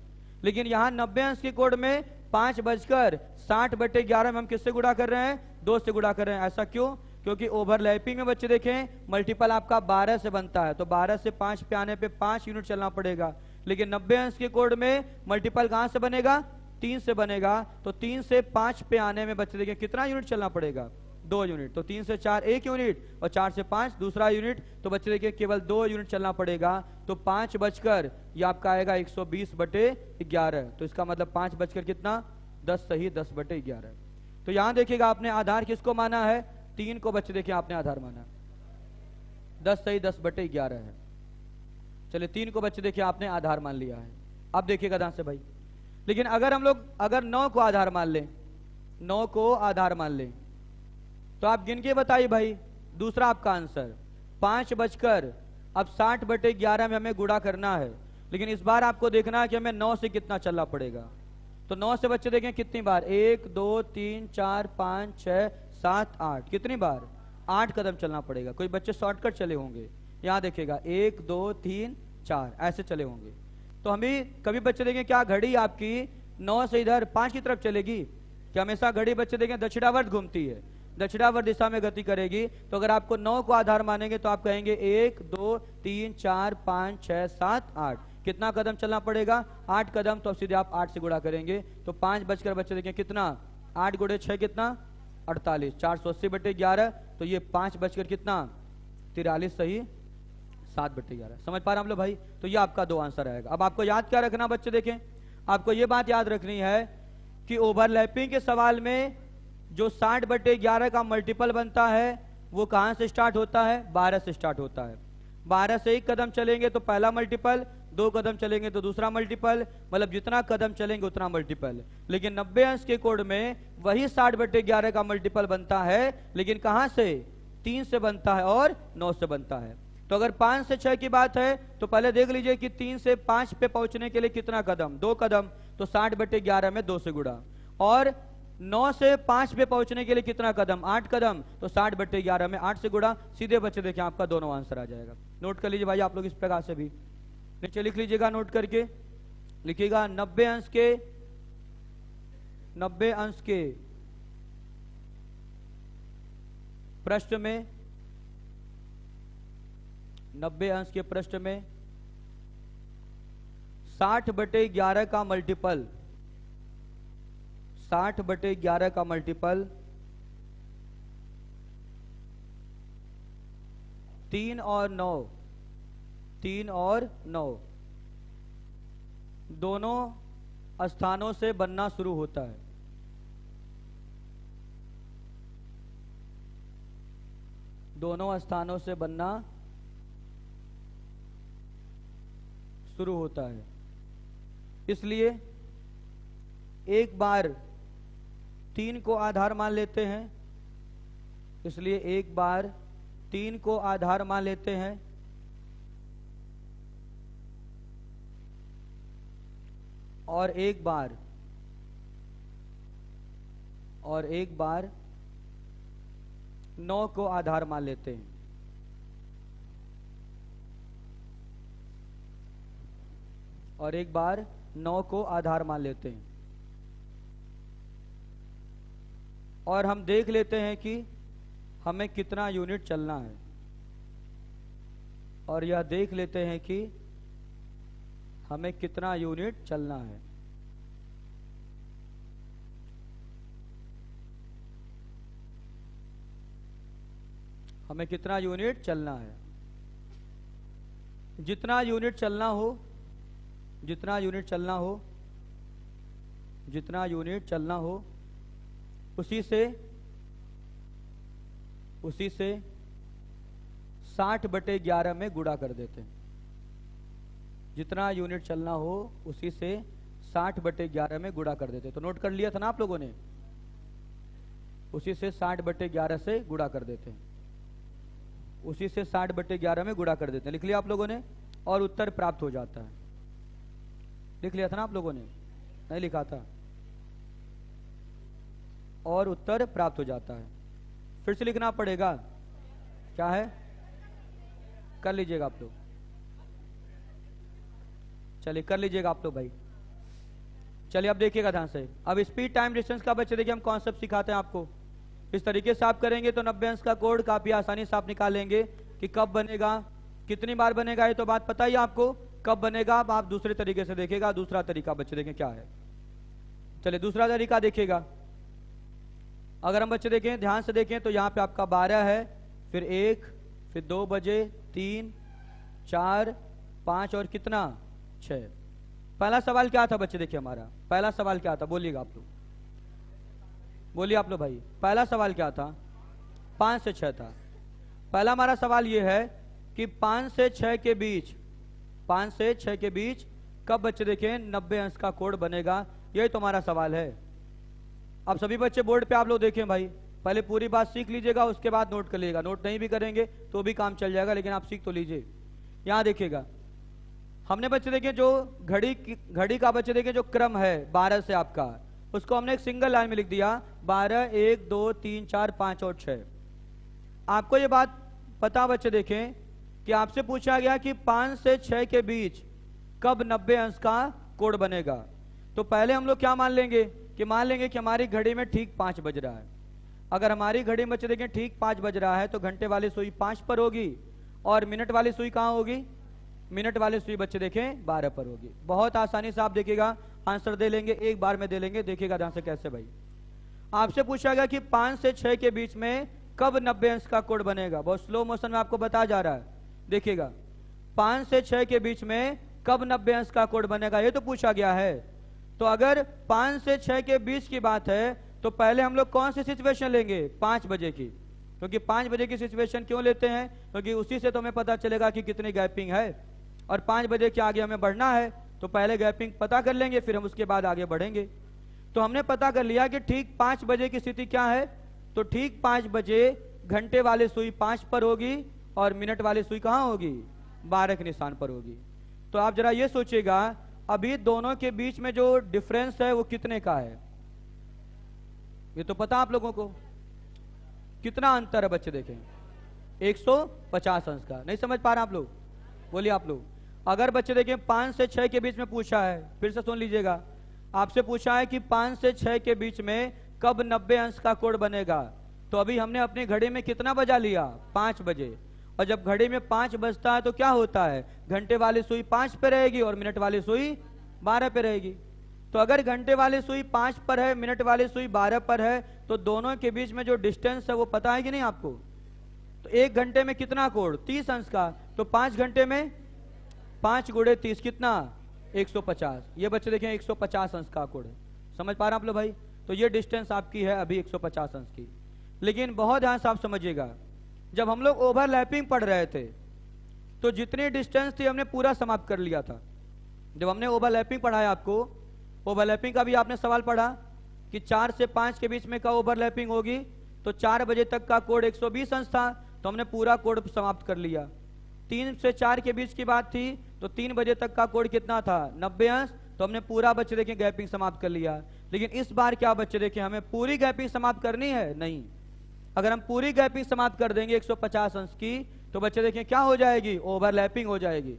A: लेकिन यहां 90 अंश के कोड में 5:60 में हम किससे गुणा कर रहे हैं? 2 से गुणा कर रहे हैं। ऐसा क्यों? क्योंकि ओवरलैपिंग में बच्चे देखें मल्टीपल आपका 12 से बनता है, तो 12 से 5 पे आने पे 5 यूनिट चलना पड़ेगा। लेकिन 90 अंश के कोड में मल्टीपल कहां से बनेगा? 3 से बनेगा, तो 3 से 5 पे आने में बच्चे देखें कितना यूनिट चलना पड़ेगा? 2 यूनिट, तो 3 से 4 1 यूनिट और 4 से 5 दूसरा यूनिट। तो बच्चे देखिए केवल 2 यूनिट चलना पड़ेगा, तो 5 बजकर ये आपका आएगा 120/11। तो इसका मतलब 5 बजकर कितना 10 सही 10/11। तो यहाँ देखिएगा आपने आधार किसको माना है, 3 को बच्चे देखिए आपने आधार माना, 10 सही 10/11 है। चलिए 3 को बच्चे देखिए आपने आधार मान लिया है। अब देखिएगा ध्यान से भाई, लेकिन अगर हम लोग अगर 9 को आधार मान लें, 9 को आधार मान लें, तो आप गिन के बताइए भाई दूसरा आपका आंसर 5 बजकर अब 60/11 में हमें गुणा करना है। लेकिन इस बार आपको देखना है कि हमें 9 से कितना चलना पड़ेगा। तो 9 से बच्चे देखें कितनी बार, 1 2 3 4 5 6 7 8, कितनी बार 8 कदम चलना पड़ेगा। कोई बच्चे शॉर्टकट चले होंगे, यहाँ देखिएगा 1 2 3 4 ऐसे चले होंगे। तो हमें कभी बच्चे देखें क्या घड़ी आपकी 9 से इधर 5 की तरफ चलेगी कि हमेशा घड़ी बच्चे देखें दक्षिणावर्त घूमती है, दक्षिणावर्त दिशा में गति करेगी। तो अगर आपको 9 को आधार मानेंगे तो आप कहेंगे 1 2 3 4 5 6 7 8, कितना कदम चलना पड़ेगा 8 कदम। तो अब सीधे आप 8 से गुणा करेंगे, तो 5 बजकर बच्चे देखें कितना 8 गुणे 6 कितना 48, 480/11। तो ये 5 बजकर कितना 43 सही 7/11। समझ पा रहे हम लोग भाई। तो ये आपका 2 आंसर आएगा। अब आपको याद क्या रखना बच्चे देखें, आपको ये बात याद रखनी है कि ओवरलैपिंग के सवाल में जो 60/11 का मल्टीपल बनता है वो कहां से स्टार्ट होता है, 12 से स्टार्ट होता है। 12 से 1 कदम चलेंगे तो पहला मल्टीपल, 2 कदम चलेंगे तो दूसरा मल्टीपल, मतलब जितना कदम चलेंगे उतना मल्टीपल। लेकिन 90 अंश के कोड में वही 60/11 का मल्टीपल बनता है, लेकिन कहां से 3 से बनता है और 9 से बनता है। तो अगर 5 से 6 की बात है तो पहले देख लीजिए कि 3 से 5 पे पहुंचने के लिए कितना कदम, 2 कदम, तो 60/11 में 2 से गुणा। और 9 से 5 पे पहुंचने के लिए कितना कदम, 8 कदम, तो 60/11 में 8 से गुणा। सीधे बच्चे देखें आपका दोनों आंसर आ जाएगा। नोट कर लीजिए भाई आप लोग इस प्रकार से भी नीचे लिख लीजिएगा, नोट करके लिखिएगा 90 अंश के पृष्ठ में, 90 अंश के पृष्ठ में 60/11 का मल्टीपल, 60/11 का मल्टीपल 3 और 9, 3 और 9 दोनों स्थानों से बनना शुरू होता है। दोनों स्थानों से बनना शुरू होता है। इसलिए एक बार 3 को आधार मान लेते हैं, इसलिए एक बार 3 को आधार मान लेते हैं और एक बार 9 को आधार मान लेते हैं। और एक बार 9 को आधार मान लेते हैं और हम देख लेते हैं कि हमें कितना यूनिट चलना है। और यह देख लेते हैं कि हमें कितना यूनिट चलना है। हमें कितना यूनिट चलना है। जितना यूनिट चलना हो, जितना यूनिट चलना हो, जितना यूनिट चलना हो, उसी से 60/11 में गुणा कर देते हैं। जितना यूनिट चलना हो उसी से 60/11 में गुणा कर देते हैं। तो नोट कर लिया था ना आप लोगों ने, उसी से 60/11 से गुणा कर देते हैं, उसी से 60/11 में गुणा कर देते हैं। लिख लिया आप लोगों ने और उत्तर प्राप्त हो जाता है। लिख लिया था ना आप लोगों ने, नहीं लिखा था, और उत्तर प्राप्त हो जाता है। फिर से लिखना पड़ेगा, क्या है, कर लीजिएगा आप लोग, चलिए कर लीजिएगा आप लोग भाई। चलिए अब देखिएगा ध्यान से। अब स्पीड टाइम डिस्टेंस का बच्चे देखिए हम कॉन्सेप्ट सिखाते हैं आपको। इस तरीके से आप करेंगे तो 90 अंश का कोड काफी आसानी से आप निकाल लेंगे कि कब बनेगा, कितनी बार बनेगा, ये तो बात पता ही आपको कब बनेगा। अब आप दूसरे तरीके से देखेगा। दूसरा तरीका बच्चे देखें क्या है। चलिए दूसरा तरीका देखिएगा। अगर हम बच्चे देखें, ध्यान से देखें, तो यहाँ पे आपका 12 है, फिर 1, फिर 2 बजे, 3, 4, 5 और कितना 6। पहला सवाल क्या था बच्चे देखिए, हमारा पहला सवाल क्या था, बोलिएगा आप लोग, बोलिए आप लोग भाई, पहला सवाल क्या था? 5 से 6 था। पहला हमारा सवाल ये है कि 5 से 6 के बीच, 5 से 6 के बीच कब बच्चे देखें 90 अंश का कोण बनेगा, यही तो हमारा सवाल है। अब सभी बच्चे बोर्ड पे आप लोग देखें भाई, पहले पूरी बात सीख लीजिएगा, उसके बाद नोट कर लीजिएगा। नोट नहीं भी करेंगे तो भी काम चल जाएगा, लेकिन आप सीख तो लीजिए। यहाँ देखिएगा, हमने बच्चे देखें जो घड़ी का बच्चे देखें जो क्रम है 12 से आपका, उसको हमने एक सिंगल लाइन में लिख दिया 12, 1, 2, 3, 4, 5 और 6। आपको ये बात पता बच्चे देखें कि आपसे पूछा गया कि 5 से 6 के बीच कब 90 अंश का कोण बनेगा। तो पहले हम लोग क्या मान लेंगे कि हमारी घड़ी में ठीक 5 बज रहा है। अगर हमारी घड़ी में बच्चे देखें ठीक 5 बज रहा है तो घंटे वाली सुई 5 पर होगी और मिनट वाली सुई कहाँ होगी? मिनट वाली सुई बच्चे देखें 12 पर होगी। बहुत आसानी से आप देखिएगा आंसर दे लेंगे, एक बार में दे लेंगे। देखिएगा ध्यान से कैसे भाई, आपसे पूछा गया कि 5 से 6 के बीच में कब 90 अंश का कोण बनेगा। बहुत स्लो मोशन में आपको बताया जा रहा है। देखिएगा 5 से 6 के बीच में कब 90 अंश का कोण बनेगा, ये तो पूछा गया है। तो अगर 5 से 6 के बीच की बात है तो पहले हम लोग कौन सी सिचुएशन लेंगे? 5 बजे की। क्योंकि 5 बजे की सिचुएशन क्यों लेते हैं? क्योंकि उसी से तो हमें पता चलेगा कि कितनी गैपिंग है, और 5 बजे के आगे हमें बढ़ना है तो पहले गैपिंग पता कर लेंगे, फिर हम उसके बाद आगे बढ़ेंगे। तो हमने पता कर लिया कि ठीक 5 बजे की स्थिति क्या है। तो ठीक 5 बजे घंटे वाली सुई 5 पर होगी और मिनट वाली सुई कहाँ होगी? 12 के निशान पर होगी। तो आप जरा ये सोचिएगा, अभी दोनों के बीच में जो डिफरेंस है वो कितने का है? ये तो पता आप लोगों को कितना अंतर है बच्चे देखें, 150 अंश का। नहीं समझ पा रहे आप लोग? बोलिए आप लोग। अगर बच्चे देखें 5 से 6 के बीच में पूछा है, फिर से सुन लीजिएगा, आपसे पूछा है कि 5 से 6 के बीच में कब 90 अंश का कोण बनेगा। तो अभी हमने अपनी घड़ी में कितना बजा लिया? 5 बजे। और जब घड़ी में 5 बजता है तो क्या होता है? घंटे वाली सुई 5 पे रहेगी और मिनट वाली सुई 12 पे रहेगी। तो अगर घंटे वाली सुई 5 पर है, मिनट वाली सुई 12 पर है, तो दोनों के बीच में जो डिस्टेंस है वो पता है कि नहीं आपको? तो 1 घंटे में कितना कोण? 30 अंश का। तो 5 घंटे में 5 गुणे 30 कितना? 150। ये बच्चे देखें 150 अंश का कोण है। समझ पा रहे हैं आप लोग भाई? तो ये डिस्टेंस आपकी है अभी 150 अंश की। लेकिन बहुत ध्यान से आप समझिएगा, जब हम लोग ओवरलैपिंग पढ़ रहे थे तो जितनी डिस्टेंस थी हमने पूरा समाप्त कर लिया था। जब हमने ओवरलैपिंग पढ़ाया आपको, ओवरलैपिंग का भी आपने सवाल पढ़ा कि 4 से 5 के बीच में का ओवरलैपिंग होगी, तो 4 बजे तक का कोण 120 अंश था, तो हमने पूरा कोण समाप्त कर लिया। 3 से 4 के बीच की बात थी तो 3 बजे तक का कोण कितना था? 90 अंश, तो हमने पूरा बच्चे देखें गैपिंग समाप्त कर लिया। लेकिन इस बार क्या बच्चे देखें, हमें पूरी गैपिंग समाप्त करनी है? नहीं। अगर हम पूरी गैपिंग समाप्त कर देंगे 150 अंश की, तो बच्चे देखें क्या हो जाएगी? ओवरलैपिंग हो जाएगी।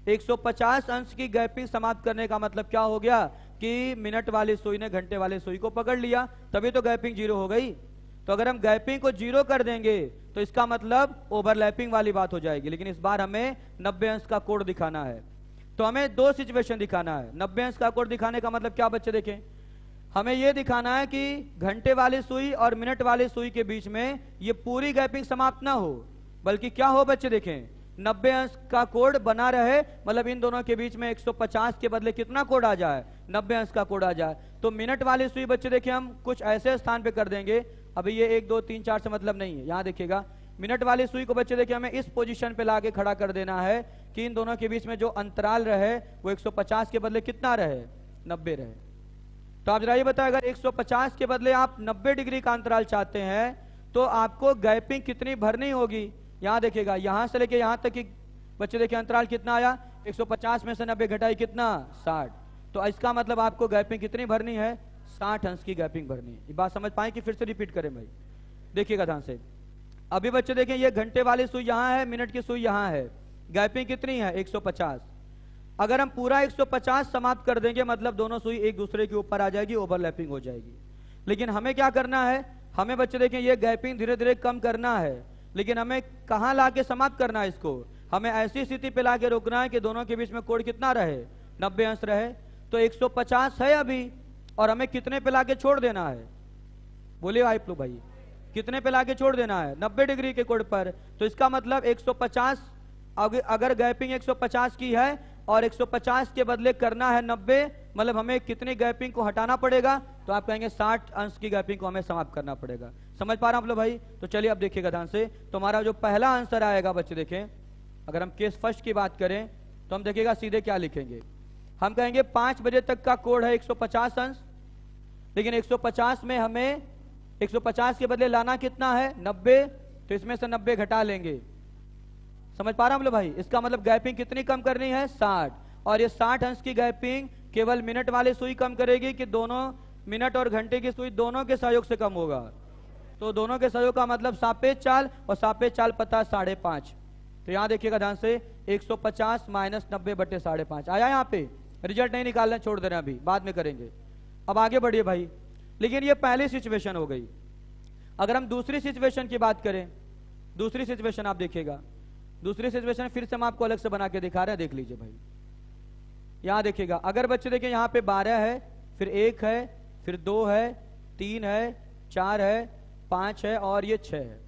A: 150 अंश की गैपिंग समाप्त करने का मतलब क्या हो गया कि मिनट वाली सुई ने घंटे वाली सुई को पकड़ लिया, तभी तो गैपिंग 0 हो गई। तो अगर हम गैपिंग को 0 कर देंगे तो इसका मतलब ओवरलैपिंग वाली बात हो जाएगी। लेकिन इस बार हमें 90 अंश का कोण दिखाना है, तो हमें 2 सिचुएशन दिखाना है। 90 अंश का कोण दिखाने का मतलब क्या बच्चे देखें, हमें यह दिखाना है कि घंटे वाली सुई और मिनट वाली सुई के बीच में ये पूरी गैपिंग समाप्त ना हो, बल्कि क्या हो बच्चे देखें, 90 अंश का कोण बना रहे। मतलब इन दोनों के बीच में 150 के बदले कितना कोण आ जाए? 90 अंश का कोण आ जाए। तो मिनट वाली सुई बच्चे देखें हम कुछ ऐसे स्थान पे कर देंगे, अभी ये 1, 2, 3, 4 से मतलब नहीं है। यहाँ देखिएगा, मिनट वाली सुई को बच्चे देखें हमें इस पोजीशन पे लाके खड़ा कर देना है कि इन दोनों के बीच में जो अंतराल रहे वो 150 के बदले कितना रहे? 90 रहे। तो आप जरा ये बताएं, अगर 150 के बदले आप 90 डिग्री का अंतराल चाहते हैं तो आपको गैपिंग कितनी भरनी होगी? यहाँ देखिएगा, यहाँ से लेके यहाँ तक की बच्चे देखिए अंतराल कितना आया? 150 में से 90 घटाई कितना? 60। तो इसका मतलब आपको गैपिंग कितनी भरनी है? 60 अंश की गैपिंग भरनी है। ये बात समझ पाए कि फिर से रिपीट करें भाई? देखिएगा ध्यान से। अभी बच्चे देखें, ये घंटे वाली सुई यहाँ है, मिनट की सुई यहाँ है, गैपिंग कितनी है? 150। अगर हम पूरा 150 समाप्त कर देंगे मतलब दोनों सुई एक दूसरे के ऊपर आ जाएगी, ओवरलैपिंग हो जाएगी। लेकिन हमें क्या करना है, हमें बच्चे देखें ये गैपिंग धीरे धीरे कम करना है। लेकिन हमें कहाँ लाके समाप्त करना है इसको? हमें ऐसी स्थिति पे लाके रोकना है कि दोनों के बीच में कोण कितना रहे? 90 अंश रहे। तो 150 है अभी, और हमें कितने पे लाके छोड़ देना है? बोलिए आप लोग भाई, कितने पे लाके छोड़ देना है? 90 डिग्री के कोण पर। तो इसका मतलब 150, अगर गैपिंग 150 की है और 150 के बदले करना है 90, मतलब हमें कितनी गैपिंग को हटाना पड़ेगा? तो आप कहेंगे 60 अंश की गैपिंग को हमें समाप्त करना पड़ेगा। समझ पा रहे हैं आप लोग भाई? तो चलिए अब देखिएगा ध्यान से, तो हमारा जो पहला आंसर आएगा बच्चे देखें, अगर हम केस फर्स्ट की बात करें तो हम देखिएगा सीधे क्या लिखेंगे। हम कहेंगे 5 बजे तक का कोड है 150 अंश, लेकिन 150 में हमें 150 के बदले लाना कितना है? 90। तो इसमें से 90 घटा लेंगे। समझ पा रहे हैं हम लोग भाई? इसका मतलब गैपिंग कितनी कम करनी है? 60। और ये 60 अंश की गैपिंग केवल मिनट वाली सुई कम करेगी कि दोनों मिनट और घंटे की सुई दोनों के सहयोग से कम होगा? तो दोनों के सहयोग का मतलब सापेक्ष चाल, और सापेक्ष चाल पता 5.5। तो यहां देखिएगा ध्यान से, 150 माइनस 90 बटे 5.5 आया। यहाँ पे रिजल्ट नहीं निकालना, छोड़ दे रहे हैं, अभी बाद में करेंगे। अब आगे बढ़िए भाई। लेकिन ये पहली सिचुएशन हो गई। अगर हम दूसरी सिचुएशन की बात करें, दूसरी सिचुएशन आप देखिएगा, दूसरी सिचुएशन फिर से हम आपको अलग से बना के दिखा रहे हैं, देख लीजिए भाई। यहां देखिएगा, अगर बच्चे देखिए यहाँ पे 12 है, फिर 1 है, फिर 2 है, 3 है, 4 है, 5 है और ये 6 है।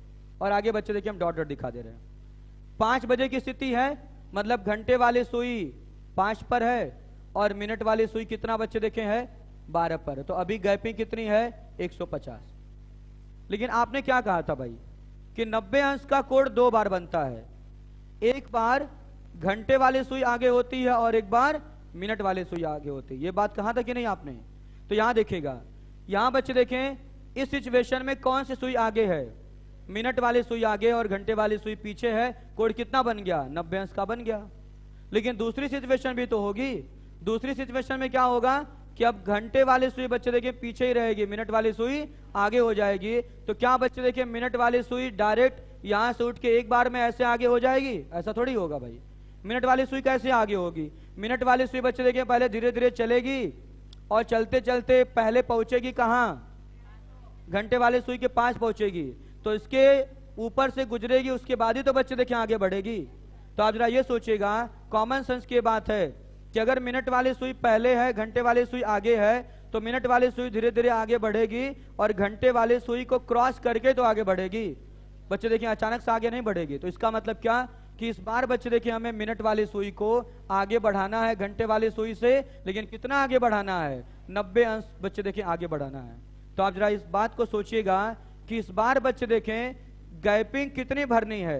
A: और आगे बच्चे देखिए हम डॉट डॉट दिखा दे रहे हैं। 5 बजे की स्थिति है, मतलब घंटे वाली सुई 5 पर है और मिनट वाली सुई कितना बच्चे देखे है? 12 पर। तो अभी गैपिंग कितनी है? 150। लेकिन आपने क्या कहा था भाई कि 90 अंश का कोण 2 बार बनता है, एक बार घंटे वाली सुई आगे होती है और एक बार मिनट वाली सुई आगे होती है। ये बात कहा था कि नहीं आपने? तो यहां देखिएगा, यहां बच्चे देखें इस सिचुएशन में कौन सी सुई आगे है? मिनट वाली सुई आगे और घंटे वाली सुई पीछे है। कोण कितना बन गया? 90 अंश का बन गया। लेकिन दूसरी सिचुएशन भी तो होगी। दूसरी सिचुएशन में क्या होगा कि अब घंटे वाली सुई बच्चे देखिए पीछे ही रहेगी, मिनट वाली सुई आगे हो जाएगी। तो क्या बच्चे देखिए मिनट वाली सुई डायरेक्ट यहां से उठ के एक बार में ऐसे आगे हो जाएगी? ऐसा थोड़ी होगा भाई। मिनट वाली सुई कैसे आगे होगी? मिनट वाली सुई बच्चे देखिए पहले धीरे धीरे चलेगी और चलते चलते पहले पहुंचेगी कहां? घंटे वाली सुई के पास पहुंचेगी। तो इसके ऊपर से गुजरेगी, उसके बाद ही तो बच्चे देखिए आगे बढ़ेगी। तो आप जरा ये सोचिएगा, कॉमन सेंस की बात है कि अगर मिनट वाली सुई पहले है, घंटे वाली सुई आगे है, तो मिनट वाली सुई धीरे धीरे आगे बढ़ेगी और घंटे वाली सुई को क्रॉस करके तो आगे बढ़ेगी। बच्चे देखिए अचानक से आगे नहीं बढ़ेगी। तो इसका मतलब क्या कि इस बार बच्चे देखिए हमें मिनट वाली सुई को आगे बढ़ाना है घंटे वाली सुई से, लेकिन कितना आगे बढ़ाना है? 90 अंश बच्चे देखिए आगे बढ़ाना है। तो आप जरा इस बात को सोचिएगा कि इस बार बच्चे देखें गैपिंग कितनी भरनी है।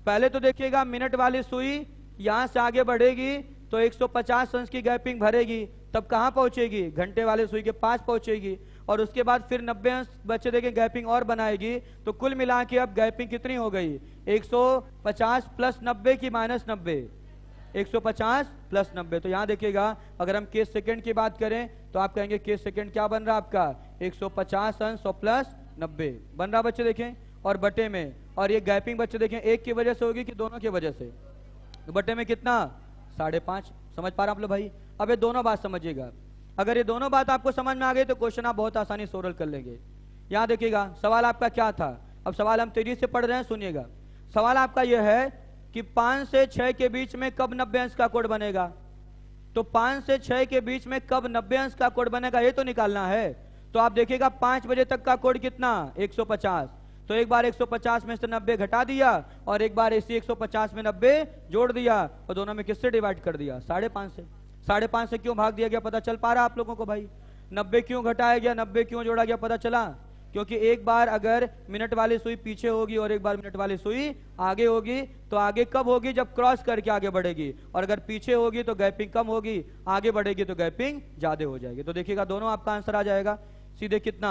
A: पहले तो देखिएगा मिनट वाली सुई यहां से आगे बढ़ेगी तो 150 अंश की गैपिंग भरेगी, तब कहां पहुंचेगी? घंटे वाले सुई के पास पहुंचेगी। और उसके बाद फिर 90 अंश बच्चे देखें गैपिंग और बनाएगी। तो कुल मिला के अब गैपिंग कितनी हो गई? 150 प्लस 90 की माइनस 90, 150 प्लस 90। तो यहां देखिएगा अगर हम केस सेकंड की बात करें तो आप कहेंगे केस सेकंड क्या बन रहा है आपका? 150 अंश और प्लस 90 बन रहा बच्चे देखें, और बटे में। और ये गैपिंग बच्चे देखें एक की वजह से होगी कि दोनों की वजह से? तो बटे में कितना? 5.5। समझ पा रहे आप लोग भाई? अब ये दोनों बात समझिएगा। अगर ये दोनों बात आपको समझ में आ गई तो क्वेश्चन आप बहुत आसानी से सोल्व कर लेंगे। यहां देखिएगा सवाल आपका क्या था। अब सवाल हम तेजी से पढ़ रहे हैं, सुनिएगा। सवाल आपका यह है कि 5 से 6 के बीच में कब 90 अंश का कोण बनेगा? तो 5 से 6 के बीच में कब 90 अंश का कोण बनेगा ये तो निकालना है। तो आप देखिएगा 5 बजे तक का कोण कितना? 150। तो एक बार 150 में से 90 घटा दिया और एक बार इसी 150 में 90 जोड़ दिया और दोनों में किससे डिवाइड कर दिया? 5.5 से। 5.5 से क्यों भाग दिया गया पता चल पा रहा आप लोगों को भाई? 90 क्यों घटाया गया, 90 क्यों जोड़ा गया पता चला? क्योंकि एक बार अगर मिनट वाली सुई पीछे होगी और एक बार मिनट वाली सुई आगे होगी, तो आगे कब होगी? जब क्रॉस करके आगे बढ़ेगी। और अगर पीछे होगी तो गैपिंग कम होगी, आगे बढ़ेगी तो गैपिंग ज्यादा हो जाएगी। तो देखिएगा दोनों आपका आंसर आ जाएगा सीधे। कितना?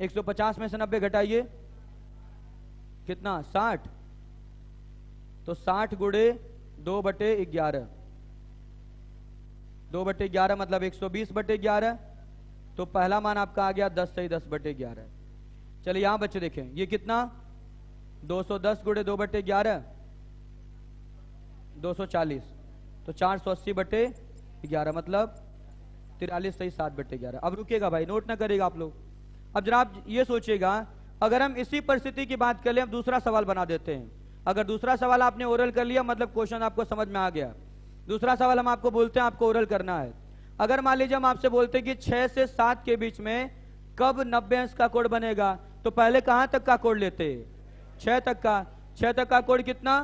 A: 150 में से 90 घटाइए, कितना? 60। तो 60 गुणे 2/11, 2/11 मतलब 120/11। तो पहला मान आपका आ गया 10 सही 10/11। चलिए यहां बच्चे देखें ये कितना? 210 गुणे 2/11 240। तो 480/11 मतलब 43 सही 7/11। अब रुकिएगा भाई, नोट ना करेगा आप लोग। अब जरा आप ये सोचिएगा, अगर हम इसी परिस्थिति की बात कर ले, हम दूसरा सवाल बना देते हैं। अगर दूसरा सवाल आपने ओरल कर लिया मतलब क्वेश्चन आपको समझ में आ गया। दूसरा सवाल हम आपको बोलते हैं, आपको ओरल करना है। अगर मान लीजिए हम आपसे बोलते हैं कि 6 से 7 के बीच में कब 90 अंश का कोण बनेगा, तो पहले कहां तक का कोड लेते? 6 तक का। 6 तक का कोड कितना?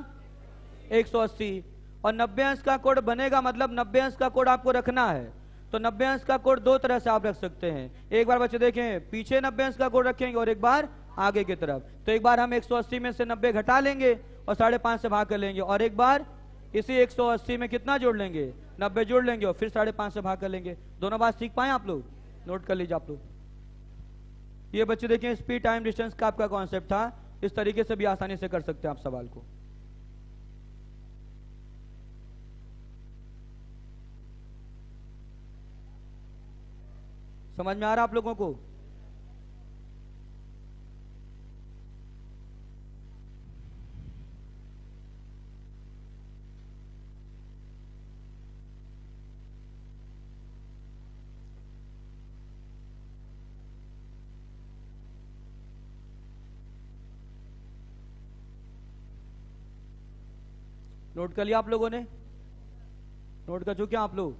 A: 180। और 90 अंश का कोड बनेगा, मतलब 90 अंश का कोड आपको रखना है। तो 90 अंश का कोड दो तरह से आप रख सकते हैं। एक बार बच्चे देखें, पीछे 90 अंश का कोड रखेंगे और एक बार आगे की तरफ। तो एक बार हम 180 में से 90 घटा लेंगे और 5.5 से भाग कर लेंगे, और एक बार इसी 180 में कितना जोड़ लेंगे? 90 जोड़ लेंगे और फिर 5.5 से भाग कर लेंगे। दोनों बात सीख पाए आप लोग? नोट कर लीजिए आप लोग। ये बच्चे देखें, स्पीड टाइम डिस्टेंस का आपका कॉन्सेप्ट था। इस तरीके से भी आसानी से कर सकते हैं आप सवाल को। समझ में आ रहा आप लोगों को? नोट कर लिया आप लोगों ने? नोट कर चुके हैं आप लोग?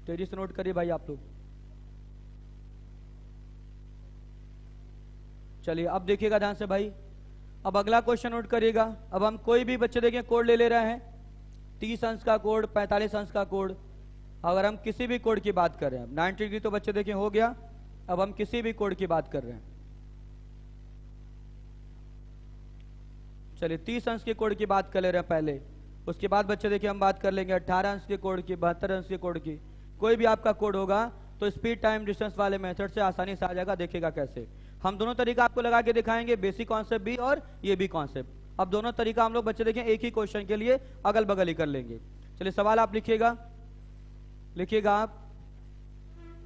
A: तेजी से नोट करिए भाई आप लोग। चलिए अब देखिएगा ध्यान से भाई। अब अगला क्वेश्चन नोट करिएगा। अब हम कोई भी बच्चे देखें कोड ले रहे हैं, 30 अंश का कोड, 45 अंश का कोड। अगर हम किसी भी कोड की बात कर रहे हैं, 90 डिग्री तो बच्चे देखें हो गया। अब हम किसी भी कोड की बात कर रहे हैं। चलिए 30 अंश के कोड की बात कर ले रहे हैं पहले। उसके बाद बच्चे देखिए हम बात कर लेंगे 18 अंश के कोड की, 72 अंश के कोड की। कोई भी आपका कोड होगा तो स्पीड टाइम डिस्टेंस वाले मेथड से आसानी से आ जाएगा। देखिएगा कैसे। हम दोनों तरीका आपको लगा के दिखाएंगे, बेसिक कॉन्सेप्ट भी और ये भी कॉन्सेप्ट। अब दोनों तरीका हम लोग बच्चे देखें एक ही क्वेश्चन के लिए अगल बगल ही कर लेंगे। चलिए सवाल आप लिखिएगा। लिखिएगा आप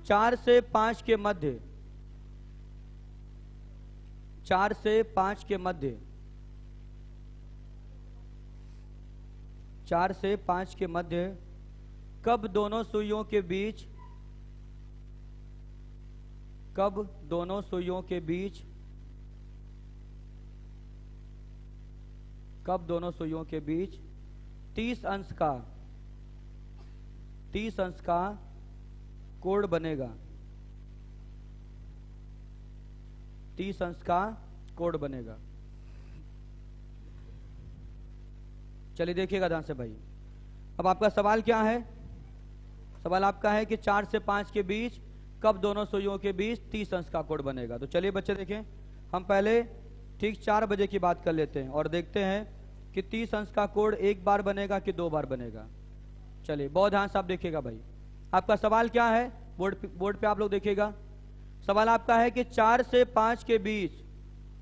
A: 4 से 5 के मध्य, 4 से 5 के मध्य, 4 से 5 के मध्य कब दोनों सुइयों के बीच, कब दोनों सुइयों के बीच, कब दोनों सुइयों के बीच 30 अंश का, 30 अंश का कोण बनेगा, 30 अंश का कोण बनेगा। चलिए देखिएगा ध्यान से भाई। अब आपका सवाल क्या है? सवाल आपका है कि 4 से 5 के बीच कब दोनों सुइयों के बीच 30 अंश का कोण बनेगा। तो चलिए बच्चे देखें, हम पहले ठीक 4 बजे की बात कर लेते हैं और देखते हैं कि 30 अंश का कोण एक बार बनेगा कि 2 बार बनेगा। चलिए बहुत ध्यान से आप देखिएगा भाई। आपका सवाल क्या है? बोर्ड पे आप लोग देखिएगा। सवाल आपका है कि 4 से 5 के बीच